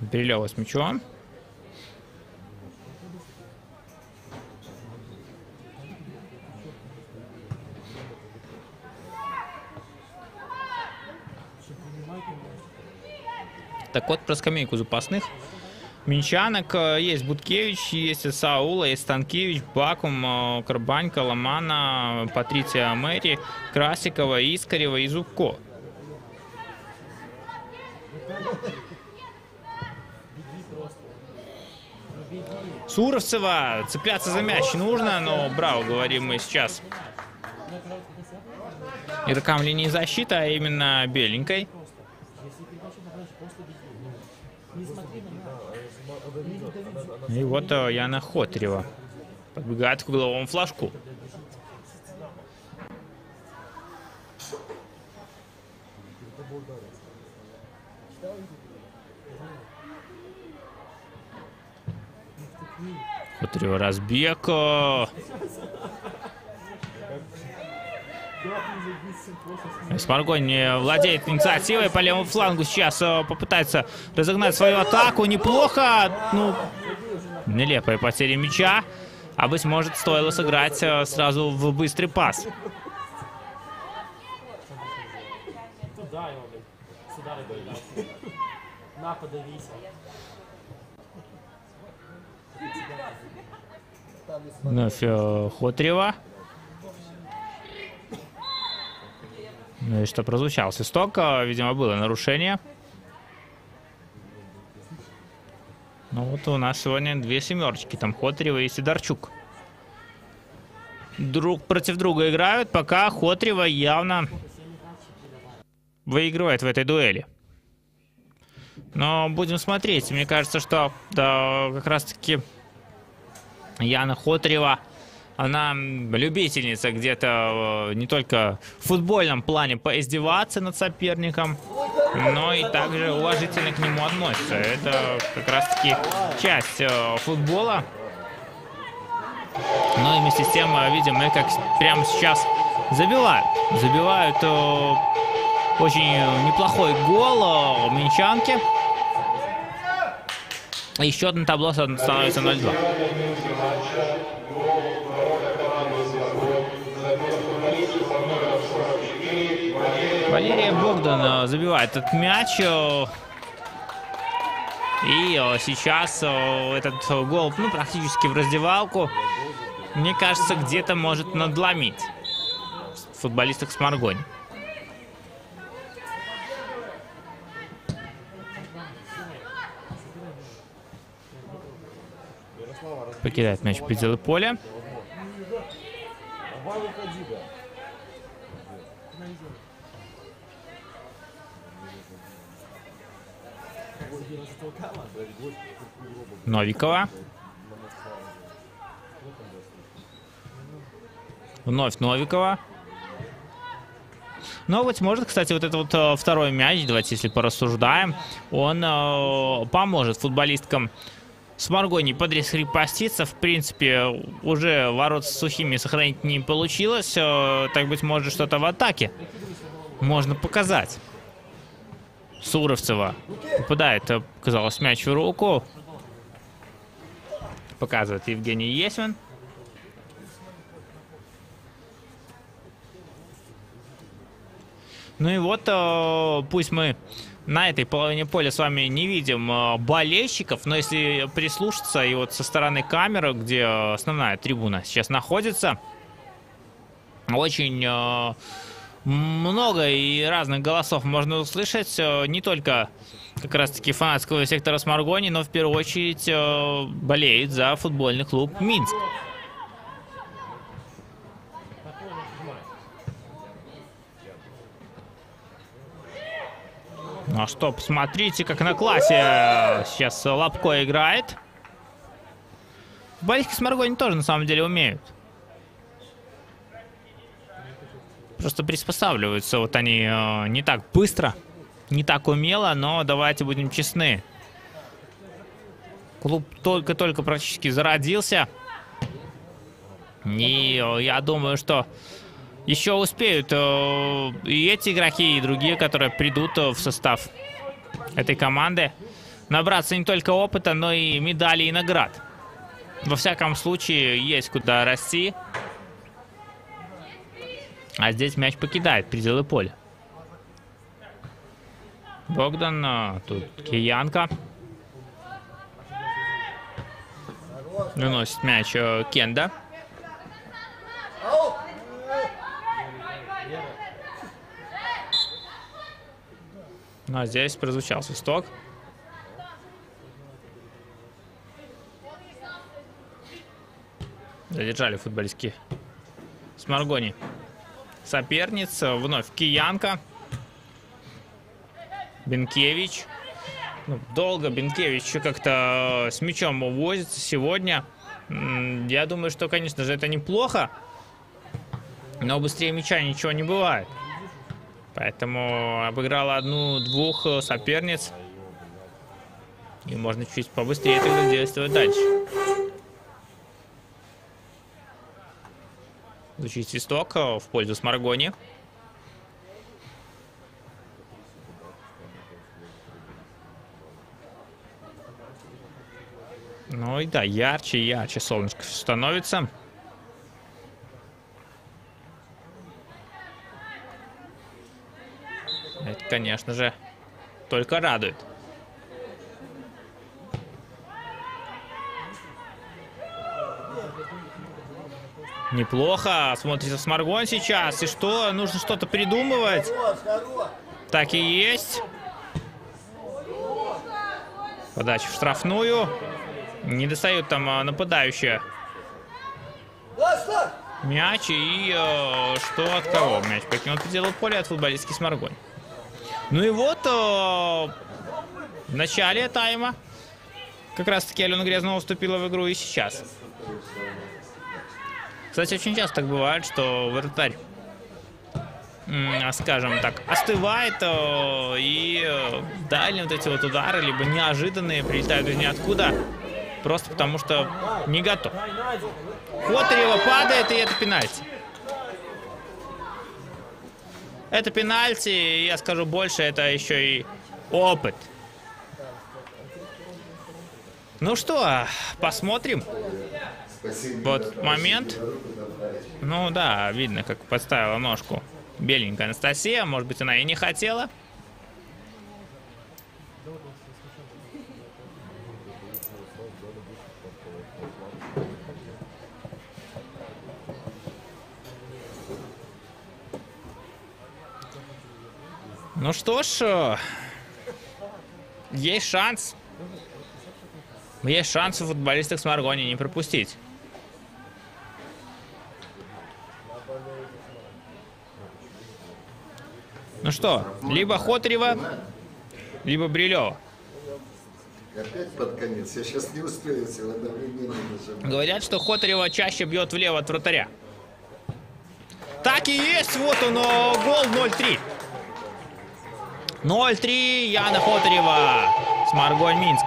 Брилева с мячом. Так вот, про скамейку запасных. Минчанок, есть Буткевич, есть Саула, есть Станкевич, Бакум, Карбанька, Ломана, Патриция Мэри, Красикова, Искарева и Зубко. Суровцева, цепляться за мяч нужно, но браво, говорим мы сейчас. Игрокам линии защиты, а именно беленькой. И вот Яна Хотрева подбегает к угловому флажку. Хотрева разбег. Сморгонь владеет инициативой по левому флангу. Сейчас попытается разогнать свою атаку. Неплохо. Ну, нелепая потеря мяча. А быть может, стоило сыграть сразу в быстрый пас. Вновь Хотрева. Ну и что, прозвучал свисток. Видимо, было нарушение. Ну вот у нас сегодня две семерочки. Там Хотрева и Сидорчук. Друг против друга играют, пока Хотрева явно выигрывает в этой дуэли. Но будем смотреть. Мне кажется, что да, как раз-таки Яна Хотрева, она любительница где-то не только в футбольном плане поиздеваться над соперником, но и также уважительно к нему относится. Это как раз-таки часть футбола. Но и вместе с тем видим мы, как прямо сейчас забивают. Забивают очень неплохой гол минчанки. И счет на табло становится 0-2. Валерия Богдан забивает этот мяч. И сейчас этот гол, ну, практически в раздевалку, мне кажется, где-то может надломить футболистов Сморгонь. Покидает мяч в пределы поля. Новикова. Вновь Новикова. Но, быть может, кстати, вот этот вот второй мяч, давайте, если порассуждаем, он поможет футболисткам Сморгонь подрескрепоститься. В принципе, уже ворот сухими сохранить не получилось. Так, быть может, что-то в атаке можно показать. Суровцева попадает, казалось, мяч в руку. Показывает Евгений Есмин. Ну и вот, пусть мы на этой половине поля с вами не видим болельщиков, но если прислушаться, и вот со стороны камеры, где основная трибуна сейчас находится, очень много и разных голосов можно услышать, не только как раз-таки фанатского сектора Сморгони, но в первую очередь болеют за футбольный клуб Минск. Ну а что, посмотрите, как на классе сейчас Лапко играет. Футболисты Сморгони тоже на самом деле умеют. Просто приспосабливаются вот они не так быстро, не так умело, но давайте будем честны. Клуб только-только практически зародился. И я думаю, что еще успеют и эти игроки, и другие, которые придут в состав этой команды, набраться не только опыта, но и медалей и наград. Во всяком случае, есть куда расти. А здесь мяч покидает пределы поля. Богдан, тут Киянка. Выносит мяч Кенда. Ну, а здесь прозвучал свисток. Задержали футболистки Сморгони соперница. Вновь Киянка. Бенкевич. Ну, долго Бенкевич как-то с мячом возится сегодня. Я думаю, что, конечно же, это неплохо. Но быстрее мяча ничего не бывает. Поэтому обыграла одну-двух соперниц. И можно чуть побыстрее тогда действовать дальше. Звучит свисток в пользу Сморгони. Ну и да, ярче и ярче солнышко становится. Это, конечно же, только радует. Неплохо смотрится Сморгонь сейчас. И что? Нужно что-то придумывать. Так и есть. Подача в штрафную. Не достают там нападающие. Мяч и что от кого? Мяч покинул пределы поля от футболистки Сморгонь. Ну и вот в начале тайма как раз таки Алена Грязнова вступила в игру и сейчас. Кстати, очень часто так бывает, что вратарь, скажем так, остывает и дальние вот эти вот удары, либо неожиданные, прилетают из ниоткуда, просто потому что не готов. Хотарева падает, и это пенальти. Это пенальти, и я скажу больше, это еще и опыт. Ну что, посмотрим. Вот момент. Ну да, видно, как подставила ножку беленькая Анастасия. Может быть, она и не хотела. Ну что ж, есть шанс. Есть шанс у футболистов Сморгони не пропустить. Ну что, либо Хотарева, либо Брилева.
Опять под конец. Я сейчас не успею всего одновременно нажимать.
Говорят, что Хотарева чаще бьет влево от вратаря. Так и есть, вот он, гол 0-3. 0-3, Яна Хотарева, Сморгонь Минск.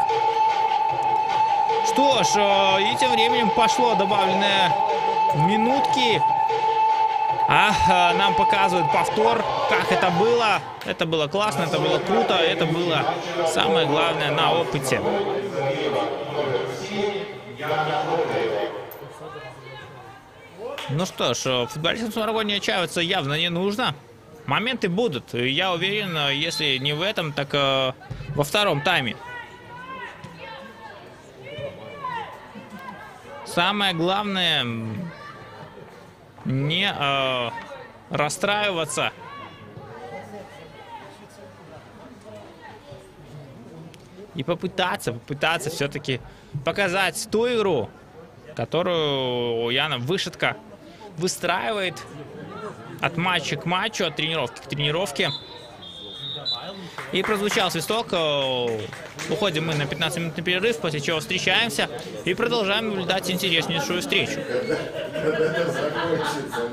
Что ж, и тем временем пошло добавленные минутки. Нам показывают повтор, как это было. Это было классно, это было круто, это было самое главное на опыте. Ну что ж, футболистам Сморгони отчаиваться явно не нужно. Моменты будут. Я уверен, если не в этом, так во втором тайме. Самое главное не расстраиваться. И попытаться все-таки показать ту игру, которую Яна Вышитка выстраивает от матча к матчу, от тренировки к тренировке. И прозвучал свисток. Уходим мы на 15-минутный перерыв, после чего встречаемся и продолжаем наблюдать интереснейшую встречу.
Когда это закончится.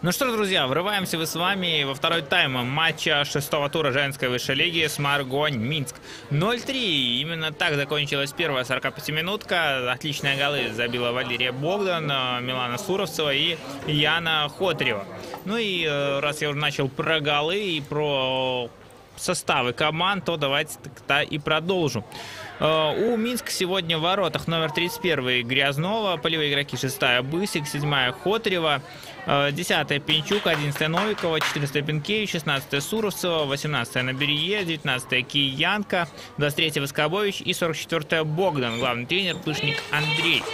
Ну что ж, друзья, врываемся с вами во второй тайм матча 6-го тура женской высшей лиги Сморгонь Минск. 0-3. Именно так закончилась первая 45-минутка. Отличные голы забила Валерия Богдан, Милана Суровцева и Яна Хотрева. Ну и раз я уже начал про голы и про составы команд, то давайте тогда и продолжим. У Минска сегодня в воротах номер 31 Грязнова, полевые игроки 6-я Бысик, 7-я Хотрева, 10-я Пинчук, 11-я Новикова, 14-я Пинкевич, 16-я Суровцева, 18-я Наберие, 19-я Киянка, 23-я Воскобович и 44-я Богдан, главный тренер Пышник Андрей.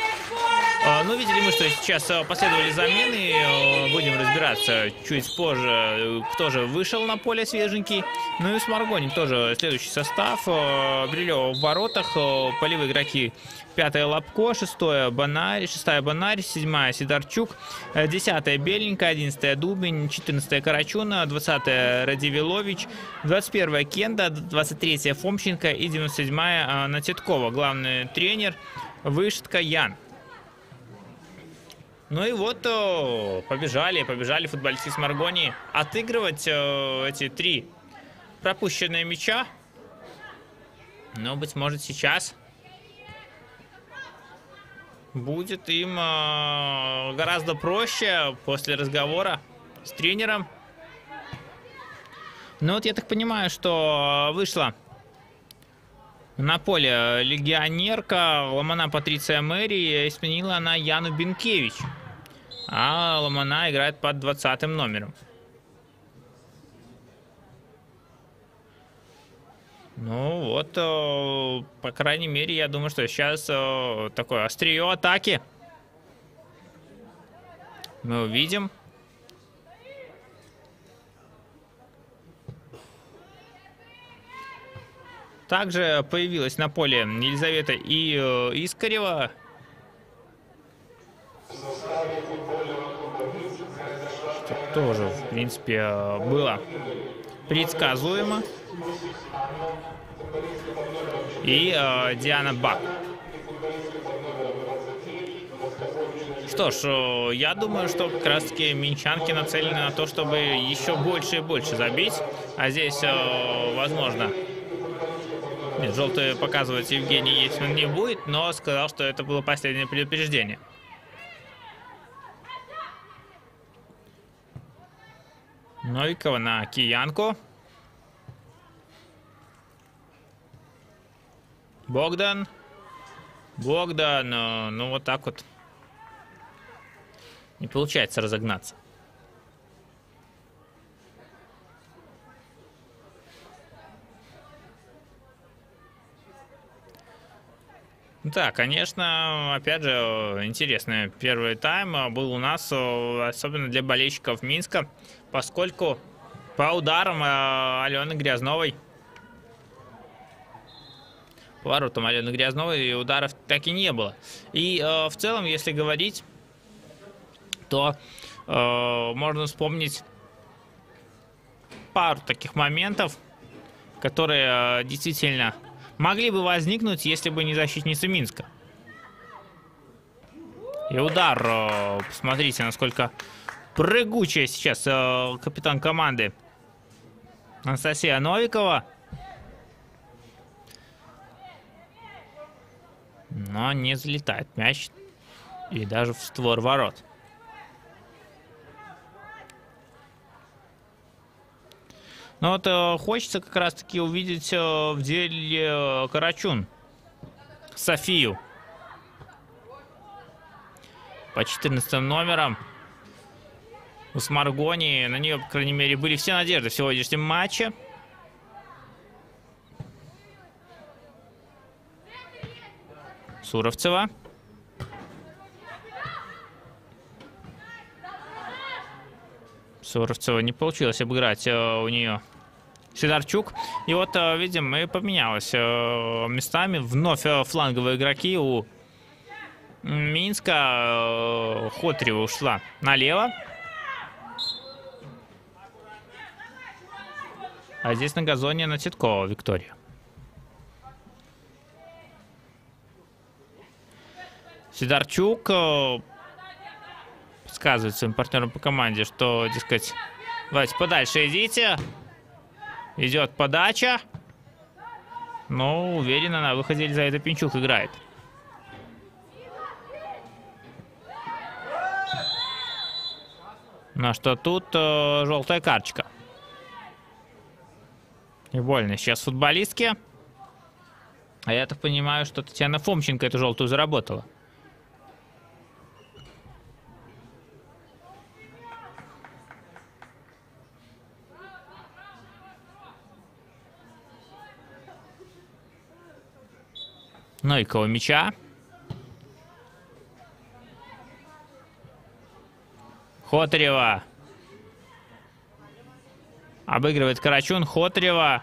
Ну, видели мы, что сейчас последовали замены, будем разбираться чуть позже, кто же вышел на поле свеженький. Ну и с Сморгонь тоже следующий состав. Брилева в воротах, полевые игроки 5-я Лапко, 6-я Бонарь, 7-я Сидорчук, 10-я Беленькая, 11-я Дубин, 14-я Карачуна, 20-я Радивилович, 21-я Кенда, 23-я Фомченко и 97-я Натиткова. Главный тренер Вышитка Ян. Ну и вот побежали футболисты Сморгони отыгрывать эти 3 пропущенные мяча. Но, быть может, сейчас будет им гораздо проще после разговора с тренером. Ну вот я так понимаю, что вышла на поле легионерка Ломана Патриция Мэри, и сменила она Яну Бинкевич. А Ломана играет под 20-м номером. Ну вот, по крайней мере, я думаю, что сейчас такое острие атаки мы увидим. Также появилась на поле Елизавета и Искарева. Что тоже, в принципе, было предсказуемо. И Диана Бак. Что ж, я думаю, что как раз таки минчанки нацелены на то, чтобы еще больше и больше забить. А здесь, возможно... Нет, желтый показывать Евгений Есмин не будет, но сказал, что это было последнее предупреждение. Новикова на Киянку. Богдан. Ну вот так вот. Не получается разогнаться. Да, конечно, опять же, интересный первый тайм был у нас, особенно для болельщиков Минска, поскольку по ударам Алены Грязновой, по воротам Алены Грязновой ударов так и не было. И в целом, если говорить, то можно вспомнить пару таких моментов, которые действительно могли бы возникнуть, если бы не защитницы Минска. И удар. Посмотрите, насколько прыгучая сейчас капитан команды Анастасия Новикова. Но не залетает мяч. И даже в створ ворот. Но вот хочется как раз-таки увидеть в деле Карачун Софию по 14 номерам у Сморгони. На нее, по крайней мере, были все надежды в сегодняшнем матче. Суровцева. Суровцева не получилось обыграть у нее Сидорчук. И вот, видим, мы поменялось местами. Вновь фланговые игроки у Минска. Хотрева ушла налево. А здесь на газоне Натиткова Виктория. Сидорчук показывает своим партнерам по команде, что, дескать, давайте подальше идите. Идет подача. Но уверенно на выходе Елизавета Пинчук играет. Ну а что тут желтая карточка. И больно сейчас футболистки. А я так понимаю, что Татьяна Фомченко эту желтую заработала. Новикова мяча. Хотарева. Обыгрывает Карачун. Хотарева.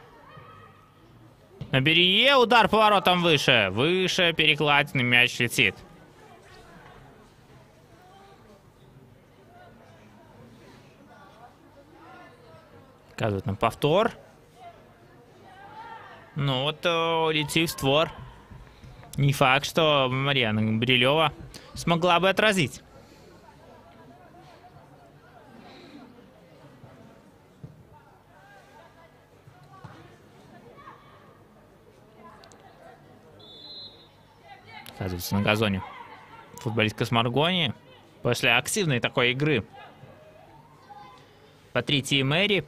На Берие. Удар поворотом выше. Выше перекладины. Мяч летит. Показывает нам повтор. Ну вот летит в створ. Не факт, что Марьяна Брилева смогла бы отразить. Оказывается, на газоне футболистка с Маргони после активной такой игры Патритии Мэри.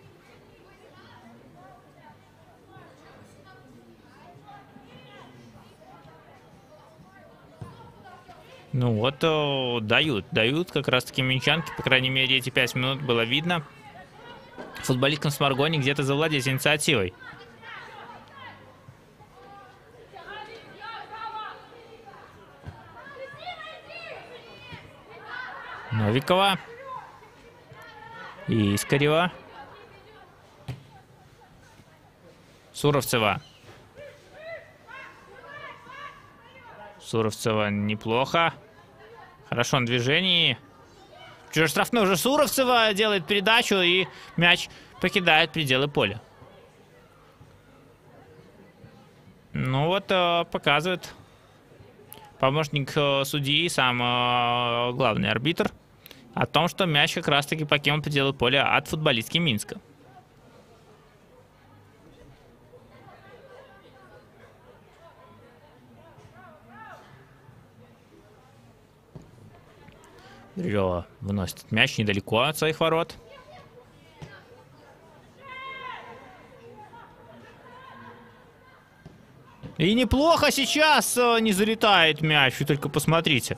Ну вот, дают как раз-таки минчанки, по крайней мере, эти 5 минут было видно. Футболисткам с Маргони где-то завладеть инициативой. Новикова. Искарева. Суровцева. Суровцева неплохо. Хорошо на движении. Чужой штрафной уже Суровцева делает передачу, и мяч покидает пределы поля. Ну вот, показывает помощник судьи, сам главный арбитр, о том, что мяч как раз-таки покинул пределы поля от футболистки Минска. Брилева выносит мяч недалеко от своих ворот. И неплохо сейчас не залетает мяч, вы только посмотрите.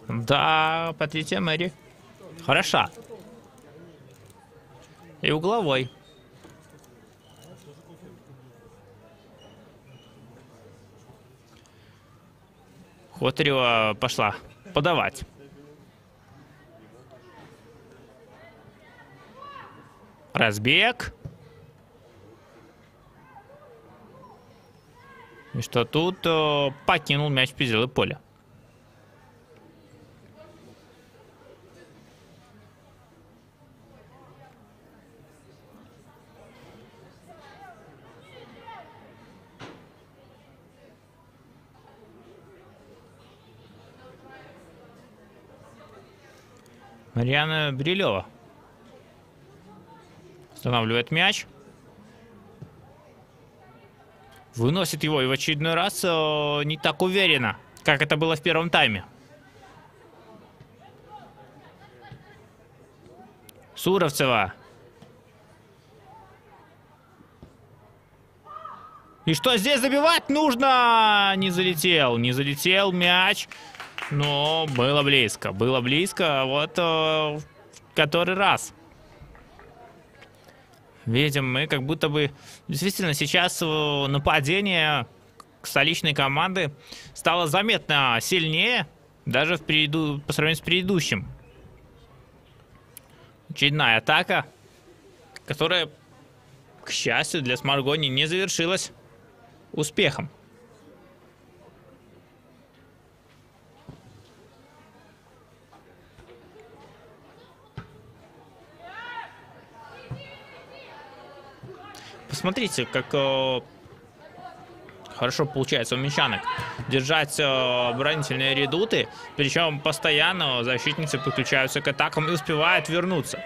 Да, Патрития Мэри хороша. И угловой. Хотарева пошла подавать. Разбег. И что тут покинул мяч в пределы поля. Марьяна Брилева устанавливает мяч. Выносит его и в очередной раз не так уверенно, как это было в первом тайме. Суровцева. И что здесь забивать нужно? Не залетел мяч. Но было близко, вот в который раз. Видим мы, как будто бы действительно сейчас нападение столичной команды стало заметно сильнее, даже по сравнению с предыдущим. Очередная атака, которая, к счастью для Смаргони, не завершилась успехом. Посмотрите, как хорошо получается у минчанок. держать оборонительные редуты. Причем постоянно защитницы подключаются к атакам и успевают вернуться.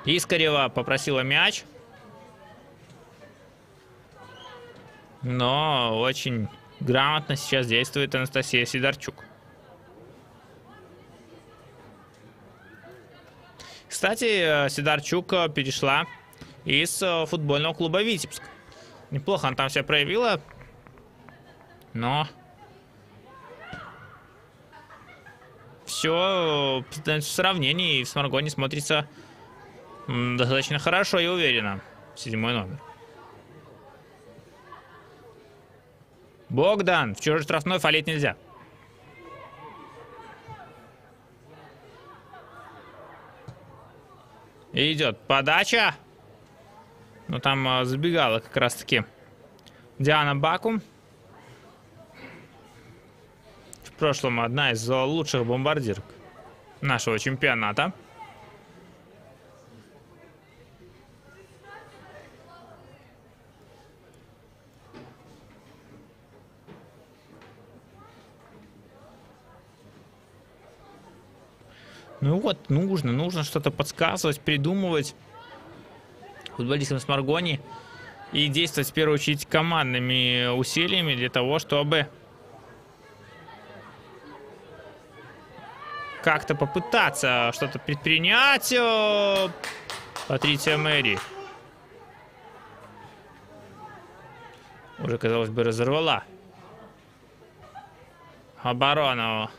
Искарева попросила мяч. Но очень грамотно сейчас действует Анастасия Сидорчук. Кстати, Сидорчук перешла из футбольного клуба «Витебск». Неплохо она там себя проявила, но все в сравнении в Сморгоне смотрится достаточно хорошо и уверенно. 7-й номер. Богдан, в чужой штрафной фалить нельзя. Идет подача. Ну там забегала как раз таки Диана Бакум. В прошлом одна из лучших бомбардирок нашего чемпионата. Ну вот, нужно что-то подсказывать, придумывать футболистам Сморгони и действовать в первую очередь командными усилиями для того, чтобы как-то попытаться что-то предпринять. Патриция Мэри уже, казалось бы, разорвала оборону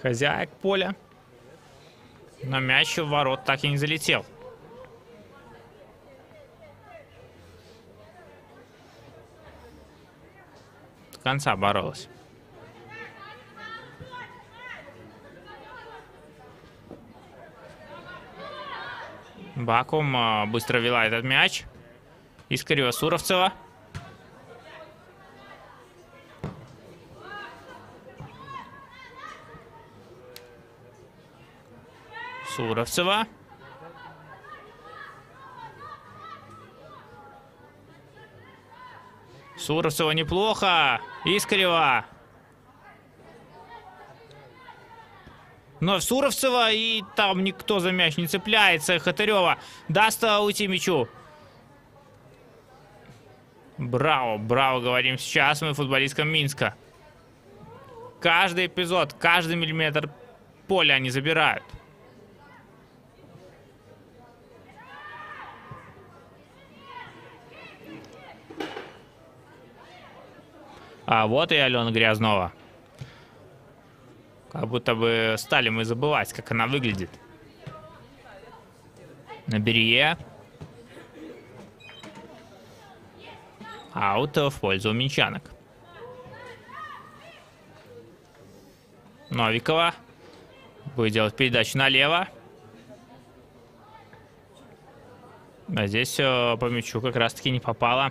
хозяек поля. Но мяч в ворот так и не залетел. До конца боролась. Бакум быстро вела этот мяч. Искарева, Суровцева. Суровцева. Суровцева неплохо. Искарева. Но Суровцева, и там никто за мяч не цепляется. Хатырева даст уйти мячу. Браво, браво, говорим сейчас мы футболисткам Минска. Каждый эпизод, каждый миллиметр поля они забирают. А вот и Алена Грязнова. Как будто бы стали мы забывать, как она выглядит. На Берие. Аут в пользу минчанок. Новикова будет делать передачу налево. А здесь по мячу как раз таки не попало.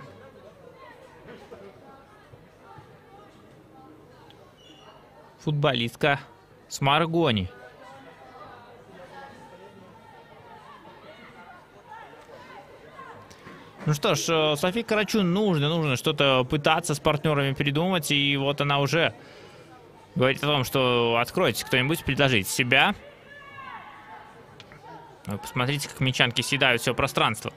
Футболистка Сморгони. Ну что ж, Софии Карачун нужно что-то пытаться с партнерами придумать. И вот она уже говорит о том, что откройте кто-нибудь, предложите себя. Вы посмотрите, как мячанки съедают все пространство.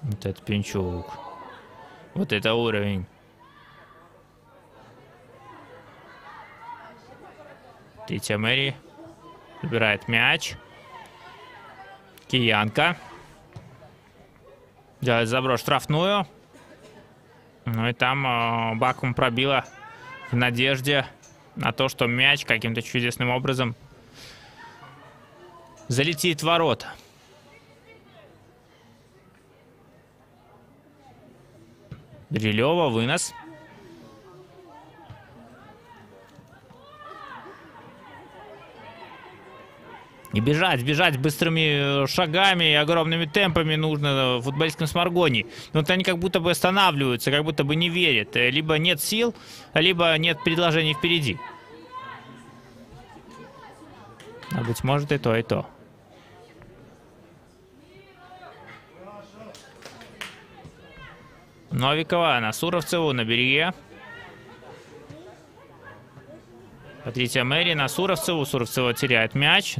Вот это Пинчук. Вот это уровень. Тетя Мэри забирает мяч. Киянка делает заброс штрафную. Ну и там Бакум пробила в надежде на то, что мяч каким-то чудесным образом залетит в ворота. Брилева, вынос. И бежать быстрыми шагами и огромными темпами нужно футболисткам Сморгони. Но вот они как будто бы останавливаются, как будто бы не верят. Либо нет сил, либо нет предложений впереди. А быть может и то, и то. Новикова на Суровцеву, на Берие. Патрисия Мэри на Суровцеву. Суровцева теряет мяч.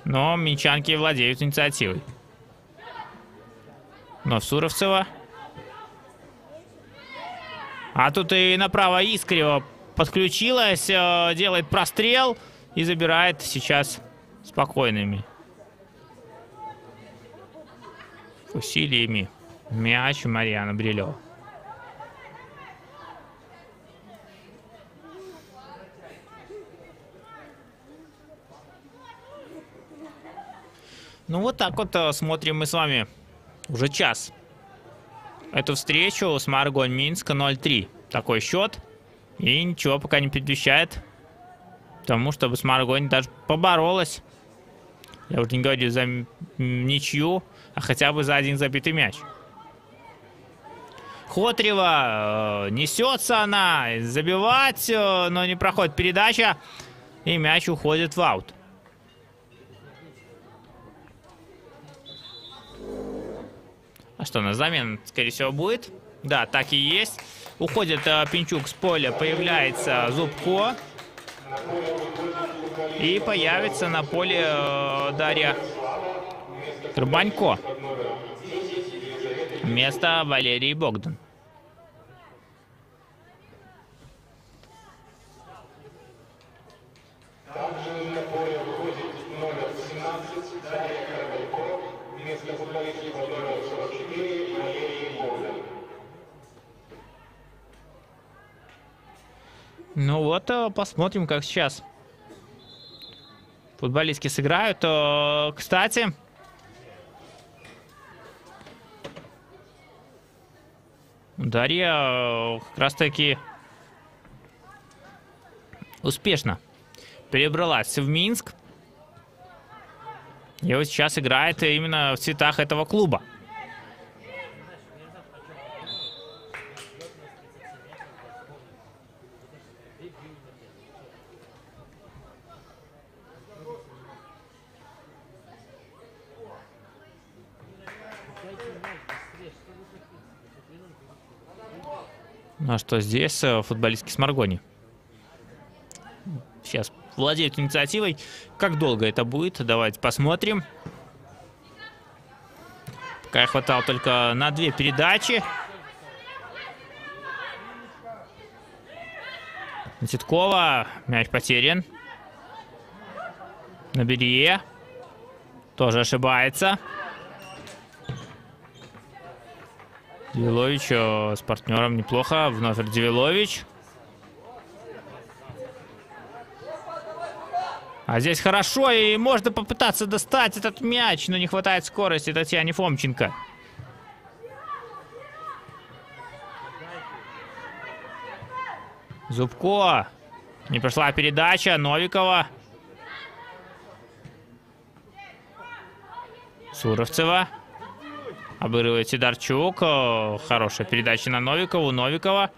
Но минчанки владеют инициативой. Но Суровцева. А тут и направо Искрева подключилась. Делает прострел. И забирает сейчас спокойными усилиями мяч Марьяна Брилева. Ну вот так вот смотрим мы с вами уже час эту встречу с Маргонь Минск 0-3. Такой счет. И ничего пока не предвещает тому, чтобы Смаргонь даже поборолась. Я уже не говорю за ничью, а хотя бы за один забитый мяч. Хотрева, несется она, забивать, но не проходит передача. И мяч уходит в аут. А что, на замен, скорее всего, будет? Да, так и есть. Уходит Пинчук с поля, появляется Зубко. И появится на поле Дарья Рыбанько. Вместо Валерии Богдан.
Также на поле выходит номер 17 Дарья Карабайко вместо футболистки номер 44 Валерии Богдан.
Ну вот, посмотрим, как сейчас футболистки сыграют. Кстати, Дарья как раз-таки успешно перебралась в Минск. И вот сейчас играет именно в цветах этого клуба. Ну а что здесь футболистки Смаргони? Сейчас владеют инициативой. Как долго это будет? Давайте посмотрим. Пока хватало только на 2 передачи. Титкова. Мяч потерян. На Берие. Тоже ошибается. Девилович с партнером неплохо. Вновь Девилович. А здесь хорошо, и можно попытаться достать этот мяч, но не хватает скорости Татьяне Фомченко. Зубко. Не прошла передача. Новикова. Суровцева. Обыгрывает Сидорчук. Хорошая передача на Новикову. Новикова.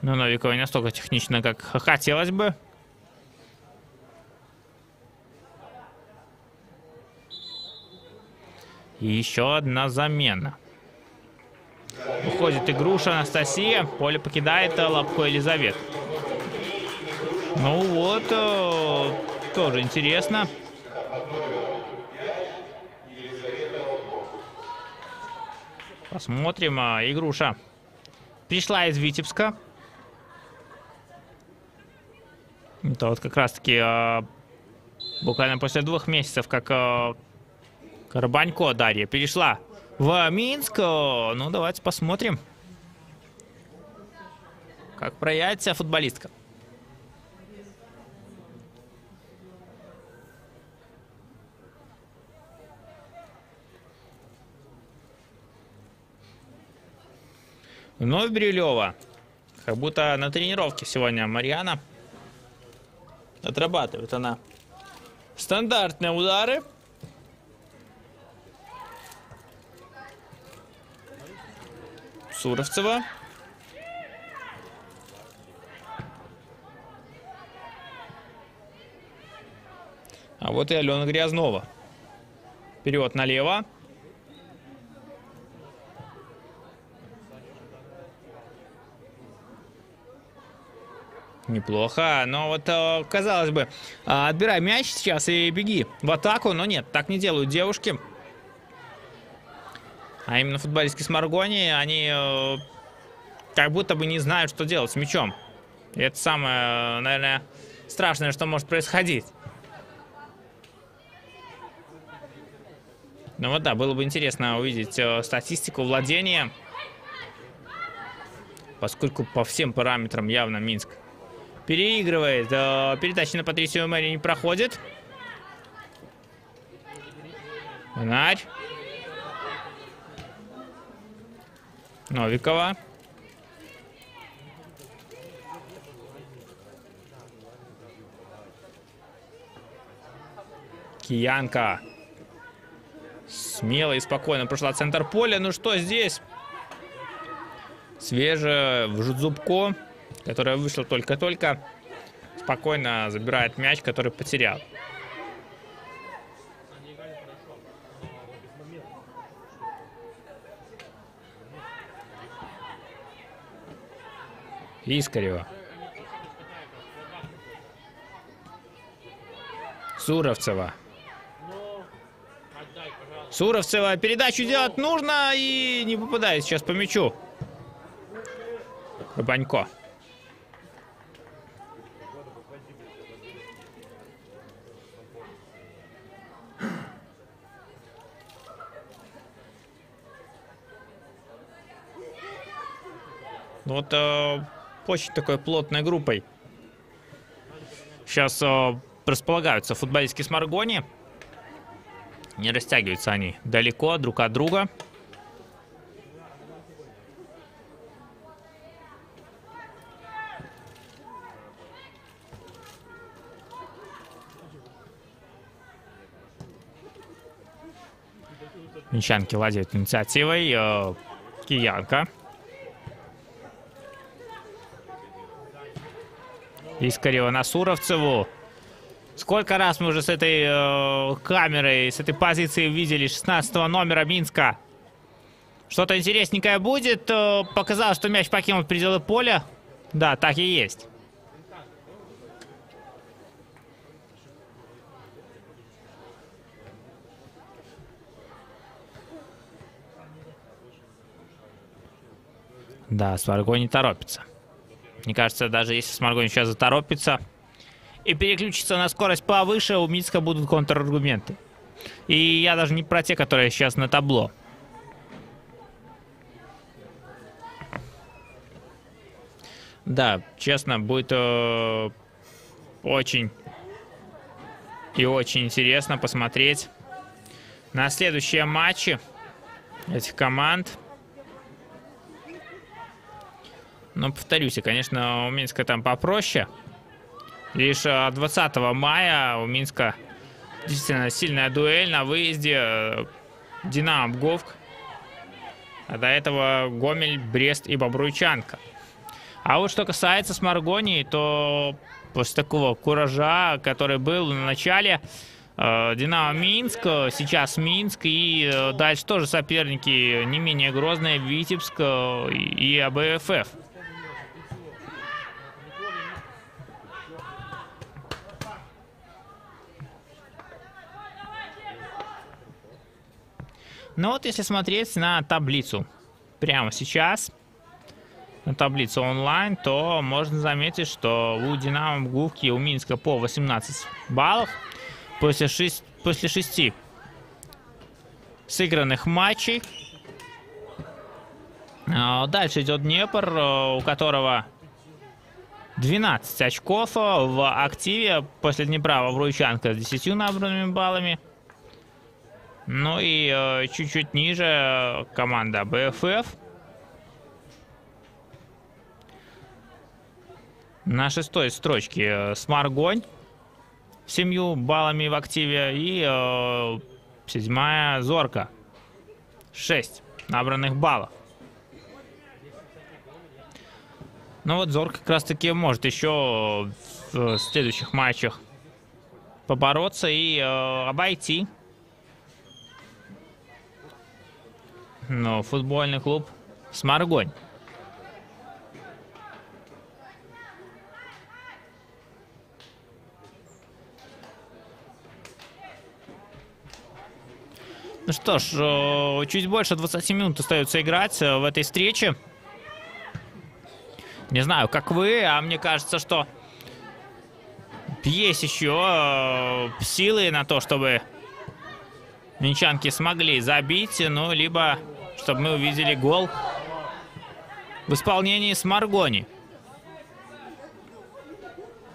Но Новикова не настолько технично, как хотелось бы. И еще одна замена. Уходит Игруша Анастасия. Поле покидает Лапко Елизавета. Ну вот, тоже интересно. Посмотрим. Игруша пришла из Витебска. Это вот как раз-таки буквально после 2 месяцев, как Карабанько Дарья перешла в Минск. Ну, давайте посмотрим, как проявит себя футболистка. Вновь Брилева. Как будто на тренировке сегодня Марьяна. Отрабатывает она стандартные удары. Суровцева. А вот и Алена Грязнова. Вперед налево. Неплохо, но вот, казалось бы, отбирай мяч сейчас и беги в атаку, но нет, так не делают девушки. А именно футболистки с Маргони, они как будто бы не знают, что делать с мячом. И это самое, наверное, страшное, что может происходить. Ну вот да, было бы интересно увидеть статистику владения, поскольку по всем параметрам явно Минск переигрывает. Передача на Патрисию Мэри не проходит. Фонарь. Новикова. Киянка. Смело и спокойно прошла центр поля. Ну что здесь? Свежая в Зубко, которая вышла только-только, спокойно забирает мяч, который потерял. Искарева. Суровцева. Суровцева. Передачу делать нужно и не попадает сейчас по мячу. Рыбанько. Вот очень такой плотной группой сейчас располагаются футболистки с Маргони. Не растягиваются они далеко друг от друга. Минчанки владеют инициативой. Киянка. Искарева на Суровцеву. Сколько раз мы уже с этой камерой, с этой позиции видели 16-го номера Минска. Что-то интересненькое будет. Показалось, что мяч покинул пределы поля. Да, так и есть. Да, Смаргонь не торопится. Мне кажется, даже если Смаргонь сейчас заторопится и переключится на скорость повыше, у Минска будут контраргументы. И я даже не про те, которые сейчас на табло. Да, честно, будет очень и очень интересно посмотреть на следующие матчи этих команд. Но, повторюсь, конечно, у Минска там попроще. Лишь 20 мая у Минска действительно сильная дуэль на выезде. Динамо Псковск. А до этого Гомель, Брест и Бобруйчанка. А вот что касается Смаргонии, то после такого куража, который был в начале, Динамо Минск, сейчас Минск, и дальше тоже соперники не менее грозные, Витебск и АБФФ. Но вот если смотреть на таблицу прямо сейчас, на таблицу онлайн, то можно заметить, что у Динамо Псковск и у Минска по 18 баллов после 6 сыгранных матчей. Дальше идет Днепр, у которого 12 очков в активе. После Днепра Бобруйчанка с 10 набранными баллами. Ну и чуть-чуть ниже команда БФФ. На 6-й строчке Смаргонь с 7 баллами в активе. И 7-я Зорка. 6 набранных баллов. Ну вот Зорка как раз таки может еще в следующих матчах побороться и обойти. Но футбольный клуб Смаргонь. Ну что ж, чуть больше 20 минут остается играть в этой встрече. Не знаю, как вы, а мне кажется, что есть еще силы на то, чтобы минчанки смогли забить, ну, либо чтобы мы увидели гол в исполнении Сморгони.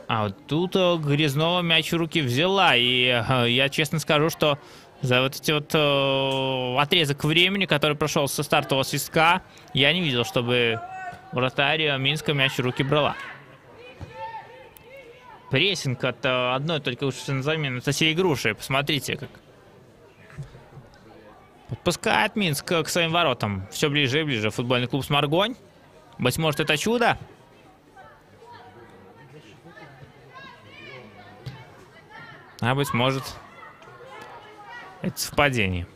А вот тут Грязнова мяч в руки взяла, и я честно скажу, что за вот эти вот отрезок времени, который прошел со стартового свистка, я не видел, чтобы вратарь Минска мяч в руки брала. Прессинг от одной только уж замены всей игруши. Посмотрите, как подпускает Минск к своим воротам. Все ближе и ближе. Футбольный клуб Сморгонь. Быть может, это чудо? А быть может, это совпадение.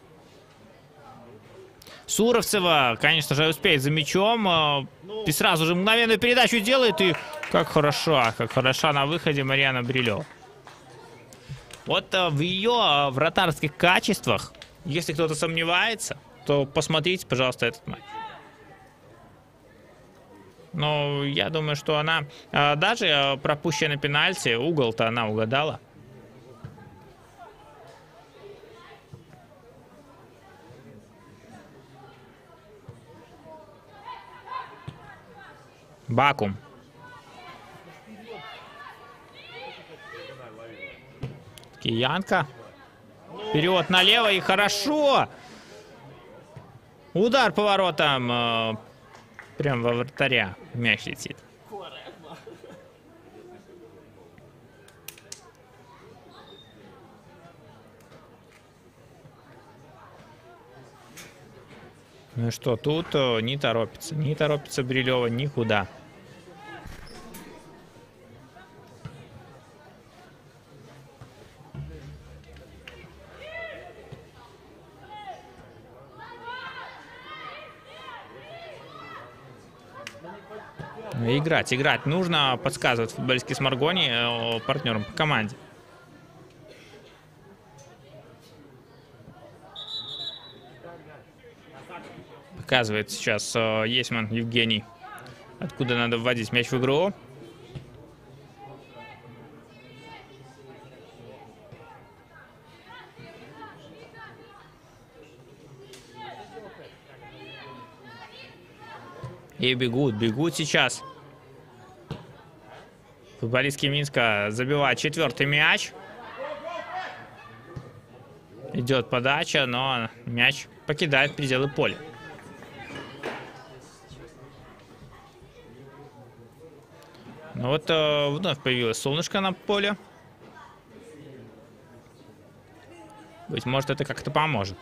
Суровцева, конечно же, успеет за мячом. И сразу же мгновенную передачу делает. И как хороша на выходе Марьяна Брилева. Вот в ее вратарских качествах, если кто-то сомневается, то посмотрите, пожалуйста, этот матч. Но я думаю, что она, даже пропущенный пенальти, угол-то она угадала. Бакум. Киянка. Вперед налево и хорошо. Удар по воротам. Прям во вратаря мяч летит. Ну и что, тут не торопится Брилева никуда. Играть нужно, подсказывают футболистки Сморгони партнерам по команде. Показывает сейчас Есман Евгений, откуда надо вводить мяч в игру. И бегут сейчас. Футболистки Минска забивают 4-й мяч. Идет подача, но мяч покидает пределы поля. Ну вот вновь появилось солнышко на поле. Быть может, это как-то поможет.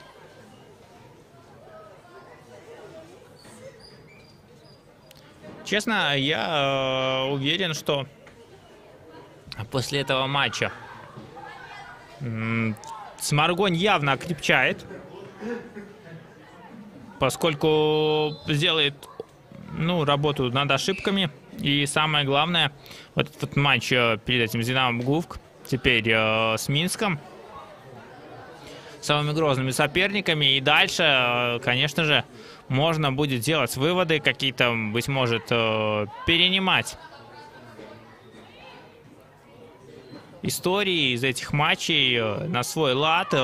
Честно, я уверен, что после этого матча Сморгонь явно окрепчает, поскольку сделает, ну, работу над ошибками. И самое главное, вот этот матч перед этим с Динамо Гувк, теперь с Минском, самыми грозными соперниками. И дальше, конечно же, можно будет делать выводы какие-то, быть может, перенимать истории из этих матчей на свой лад,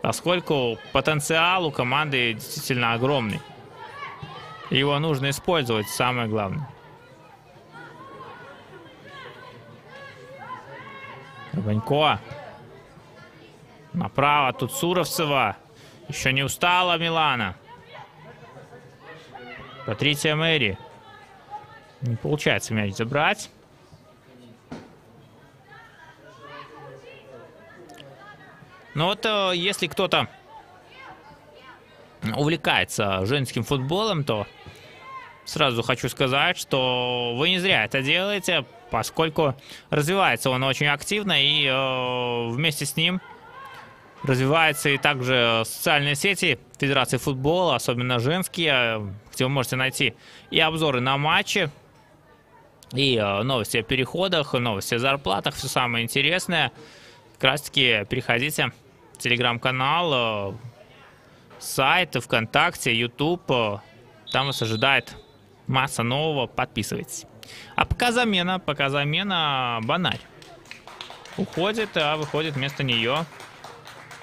поскольку потенциал у команды действительно огромный. Его нужно использовать, самое главное. Рыбанько. Направо тут Суровцева. Еще не устала Милана. Патриция Мэри. Не получается мяч забрать. Но вот если кто-то увлекается женским футболом, то сразу хочу сказать, что вы не зря это делаете, поскольку развивается он очень активно, и вместе с ним развиваются и также социальные сети Федерации футбола, особенно женские, где вы можете найти и обзоры на матчи, и новости о переходах, новости о зарплатах, все самое интересное. Как раз таки переходите телеграм-канал, сайт, ВКонтакте, Ютуб. Там вас ожидает масса нового. Подписывайтесь. А пока замена Бонарь. Уходит, а выходит вместо нее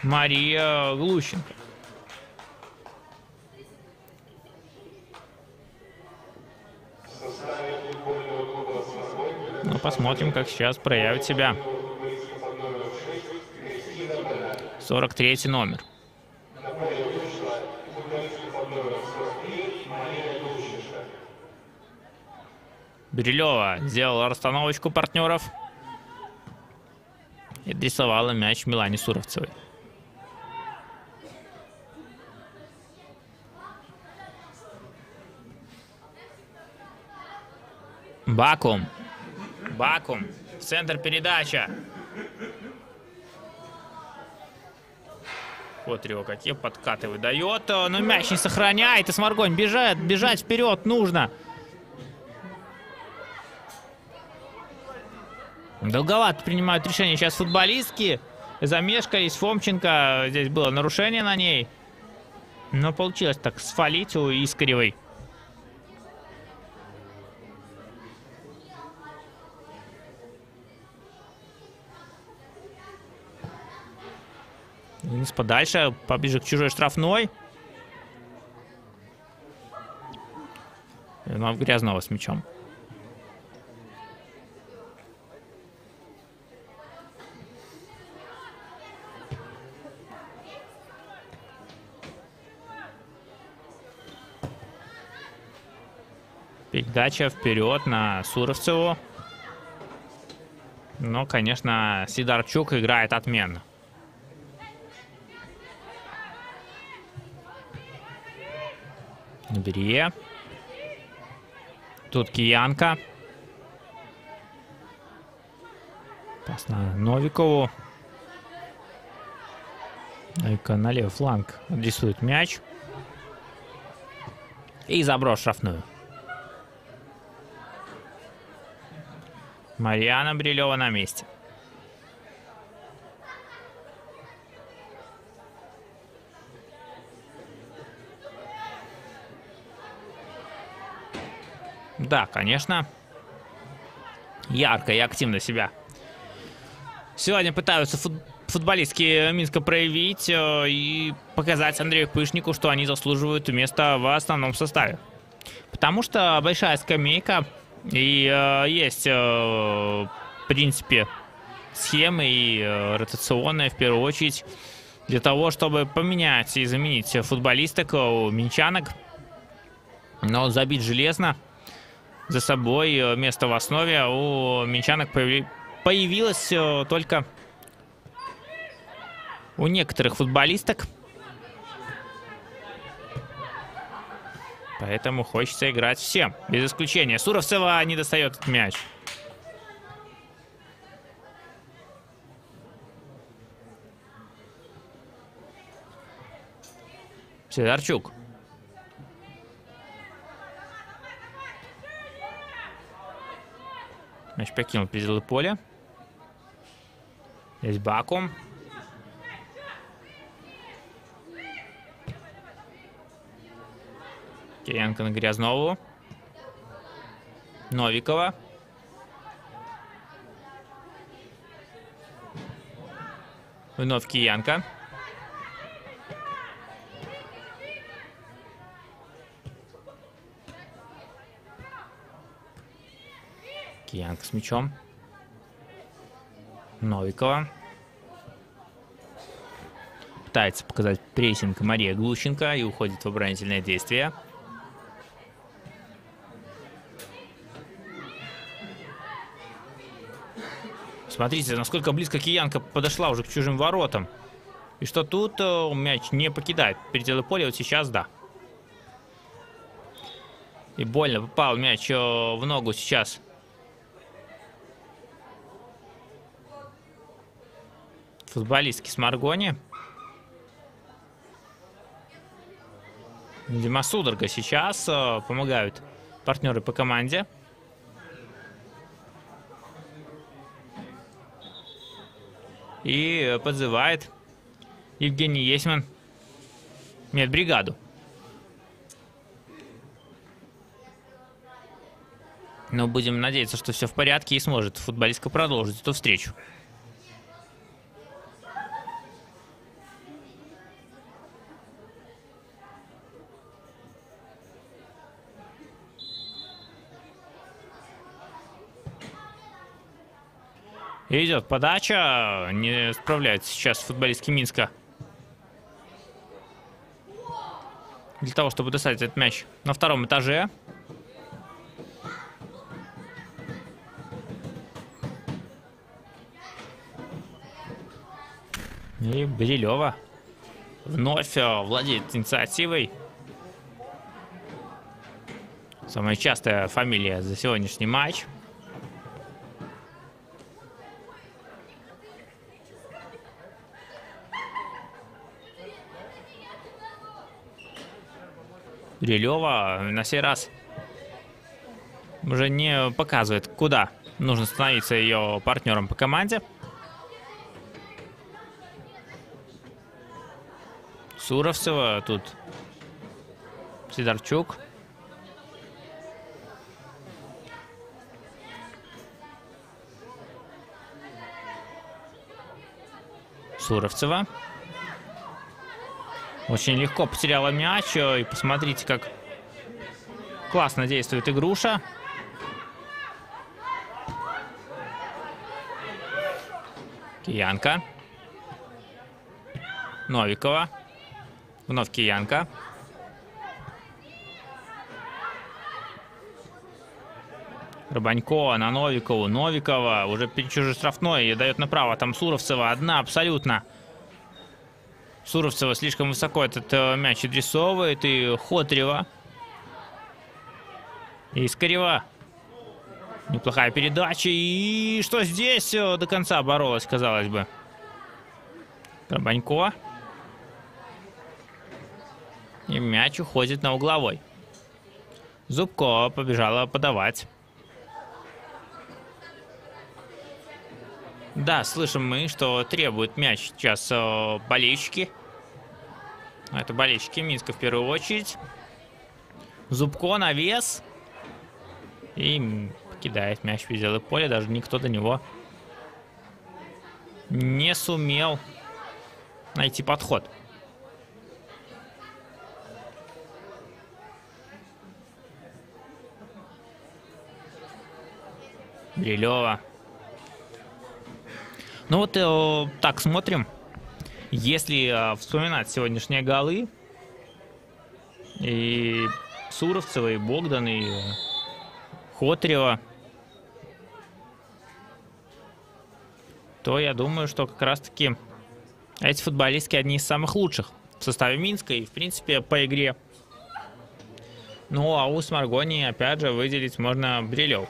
Мария Глущенко. Ну, посмотрим, как сейчас проявит себя 43-й номер. Брилева сделала расстановочку партнеров и адресовала мяч Милане Суровцевой. Бакум. Центр передача. Вот его какие подкаты выдает. Но мяч не сохраняет. И Сморгонь бежать вперед нужно. Долговато принимают решение сейчас футболистки. Замешкались. Фомченко. Здесь было нарушение на ней. Но получилось так свалить у Искаревой. Вниз подальше, поближе к чужой штрафной. Но грязного с мячом. Передача вперед на Суровцеву. Но, конечно, Сидорчук играет отменно. Берье. Тут Киянка. Пас на Новикову. Новикова на левый фланг адресует мяч. И заброс штрафную. Марьяна Брилева на месте. Да, конечно. Ярко и активно себя сегодня пытаются футболистки Минска проявить и показать Андрею Пышнику, что они заслуживают места в основном составе. Потому что большая скамейка и есть, в принципе, схемы и ротационные, в первую очередь, для того, чтобы поменять и заменить футболисток у минчанок. Но забить железно. За собой место в основе у минчанок появилось только у некоторых футболисток. Поэтому хочется играть всем, без исключения. Суровцева не достает этот мяч. Сидорчук. Мяч покинул пределы поля. Здесь Бакум. Киянка на Грязнову. Новикова. Вновь Киянка. Киянка с мячом. Новикова. Пытается показать прессинг Мария Глущенко и уходит в оборонительное действие. Смотрите, насколько близко Киянка подошла уже к чужим воротам. И что тут мяч не покидает пределы поля. Вот сейчас, да. И больно попал мяч в ногу сейчас. Футболистки Сморгони. Видимо, судорога сейчас. Помогают партнеры по команде. И подзывает Евгений Есман. Медбригаду. Но будем надеяться, что все в порядке и сможет футболистка продолжить эту встречу. Идет подача. Не справляется сейчас футболистки Минска. Для того, чтобы достать этот мяч на втором этаже. И Брилева вновь владеет инициативой. Самая частая фамилия за сегодняшний матч. Брилева на сей раз уже не показывает, куда нужно становиться ее партнером по команде. Суровцева, тут Сидорчук. Суровцева. Очень легко потеряла мяч. И посмотрите, как классно действует игруша. Киянка. Новикова. Вновь Киянка. Рыбанько на Новикову. Новикова уже перед чужой штрафной и дает направо. Там Суровцева одна абсолютно. Суровцева слишком высоко этот мяч адресовывает. И Хотрева. И Скорева. Неплохая передача. И что здесь до конца боролась, казалось бы. Рыбанько. И мяч уходит на угловой. Зубко побежала подавать. Да, слышим мы, что требует мяч сейчас болельщики. Это болельщики Минска в первую очередь. Зубко навес. И кидает мяч в пределы поля. Даже никто до него не сумел найти подход. Брилева. Ну вот так смотрим. Если вспоминать сегодняшние голы, и Суровцева, и Богдан, и Хотрева, то я думаю, что как раз-таки эти футболистки одни из самых лучших в составе Минска и, в принципе, по игре. Ну, а у Сморгонии, опять же, выделить можно Брилеву.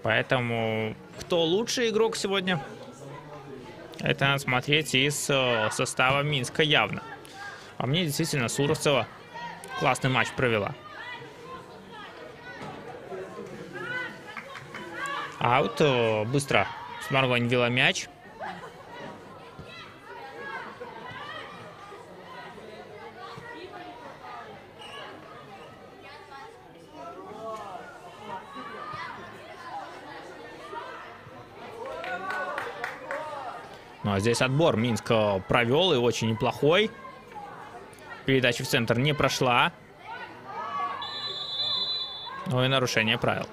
Поэтому кто лучший игрок сегодня? Это надо смотреть из состава Минска явно. А мне действительно Суровцева классный матч провела. Аут. Быстро Сморгонь вела мяч. Ну, а здесь отбор Минск провел и очень неплохой. Передача в центр не прошла. Ну и нарушение правил.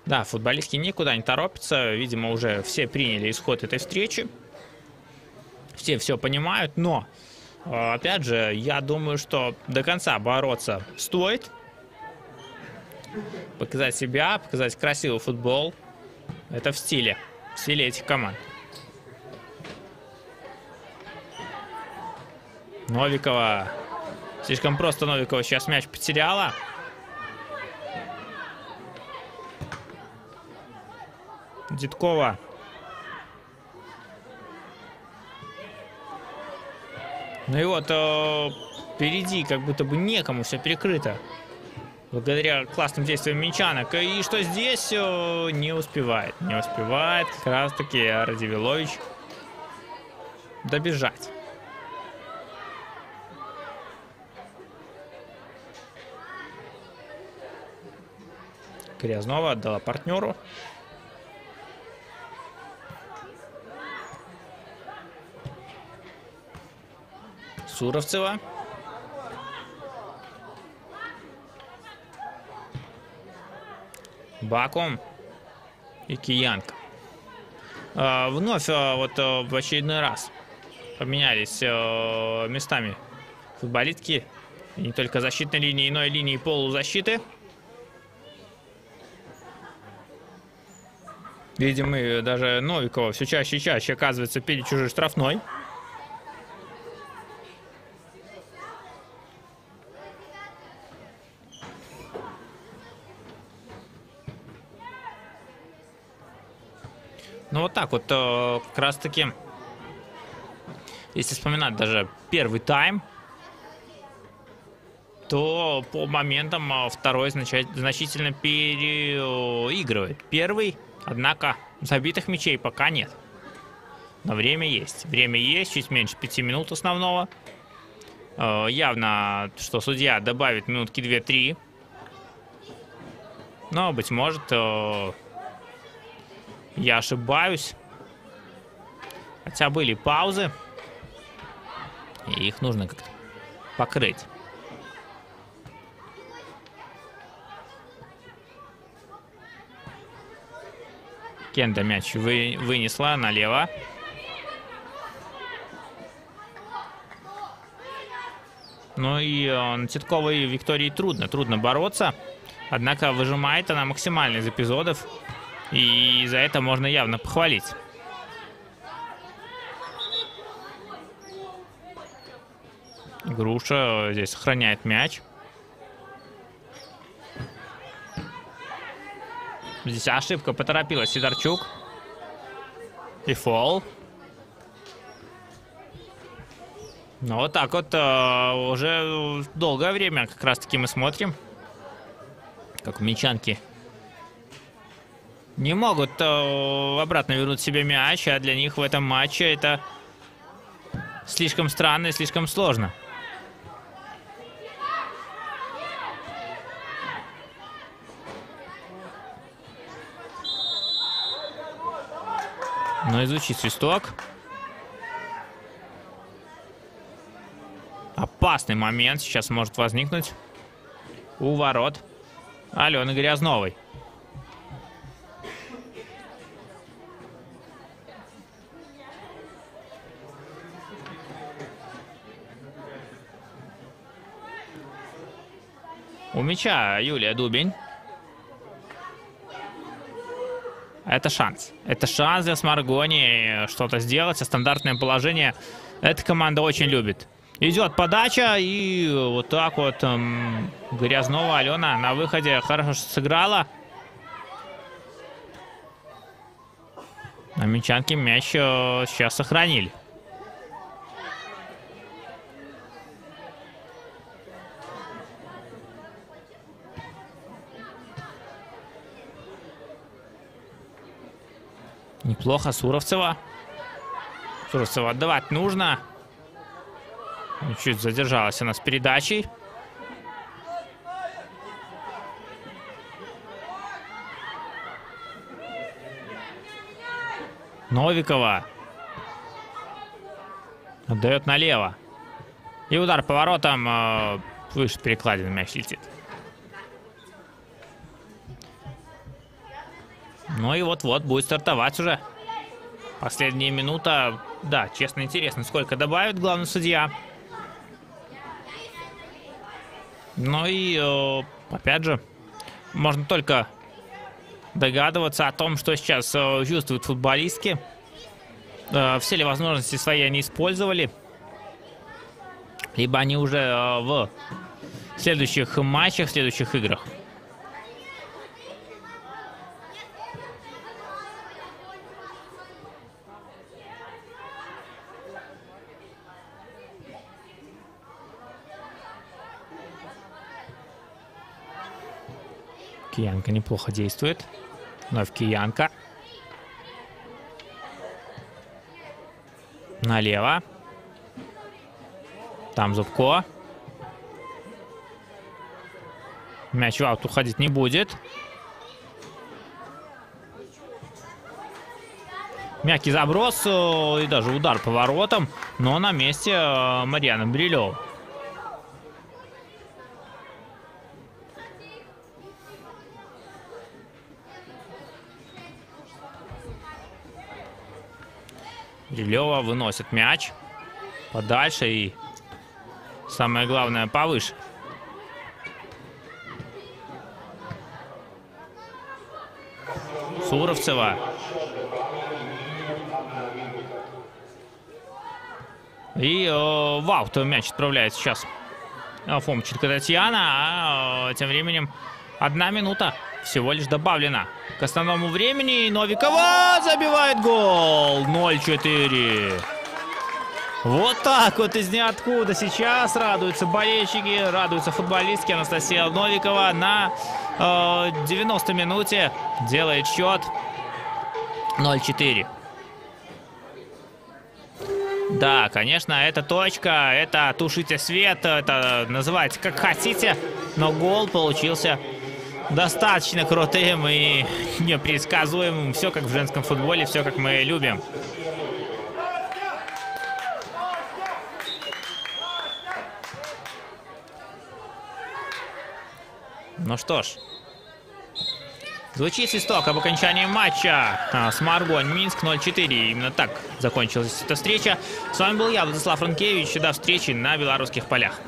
Да, футболистки никуда не торопятся. Видимо, уже все приняли исход этой встречи. Все понимают, но... Опять же, я думаю, что до конца бороться стоит. Показать себя, показать красивый футбол. Это в стиле этих команд. Новикова. Слишком просто Новикова сейчас мяч потеряла. Дедкова. Ну и вот впереди как будто бы некому, все перекрыто. Благодаря классным действиям минчанок. И что здесь не успевает. Не успевает как раз таки Радивилович добежать. Грязнова отдала партнеру. Суровцева. Бакум и Киянка. Вновь вот в очередной раз поменялись местами футболистки. И не только защитной линии, но и линии полузащиты. Видим, и даже Новикова все чаще и чаще оказывается перед чужой штрафной. Ну вот так вот, как раз таки, если вспоминать даже первый тайм, то по моментам второй значительно переигрывает первый, однако забитых мячей пока нет. Но время есть. Время есть, чуть меньше 5 минут основного. Явно, что судья добавит минутки 2-3. Но, быть может, я ошибаюсь. Хотя были паузы. И их нужно как-то покрыть. Кенда мяч вынесла налево. Ну и на Титковой Виктории трудно бороться. Однако выжимает она максимально из эпизодов. И за это можно явно похвалить. Груша здесь сохраняет мяч. Здесь ошибка, поторопилась Сидорчук. И фол. Ну вот так вот уже долгое время как раз таки мы смотрим, как минчанки не могут обратно вернуть себе мяч, а для них в этом матче это слишком странно и слишком сложно. Но изучить свисток. Опасный момент сейчас может возникнуть у ворот Алены Грязновой. У мяча Юлия Дубень. Это шанс. Это шанс для Сморгони что-то сделать. А стандартное положение эта команда очень любит. Идет подача, и вот так вот Грязнова Алена на выходе хорошо сыграла. А минчанки мяч сейчас сохранили. Неплохо Суровцева. Суровцева отдавать нужно. Чуть задержалась она с передачей. Новикова. Отдает налево. И удар поворотом выше перекладины мяч летит. Ну и вот-вот будет стартовать уже. Последняя минута. Да, честно интересно, сколько добавит главный судья. Ну и, опять же, можно только догадываться о том, что сейчас чувствуют футболистки. Все ли возможности свои они использовали. Либо они уже в следующих матчах, в следующих играх. Киянка неплохо действует. Вновь Киянка. Налево. Там Зубко. Мяч в аут уходить не будет. Мягкий заброс и даже удар по воротам. Но на месте Марьяна Брилева. Брилева выносит мяч подальше и, самое главное, повыше. Суровцева. И в аут мяч отправляет сейчас Фомченко Татьяна. А тем временем 1 минута всего лишь добавлена к основному времени. Новикова забивает гол. 0-4. Вот так вот из ниоткуда сейчас радуются болельщики, радуются футболистки. Анастасия Новикова на 90 минуте делает счет 0-4. Да, конечно, это точка, это тушите свет, это называйте как хотите, но гол получился достаточно крутым и непредсказуемым. Все как в женском футболе, все как мы любим. Ну что ж, звучит свисток об окончании матча. Смаргонь Минск 0-4. Именно так закончилась эта встреча. С вами был я, Владислав Франкевич. До встречи на белорусских полях.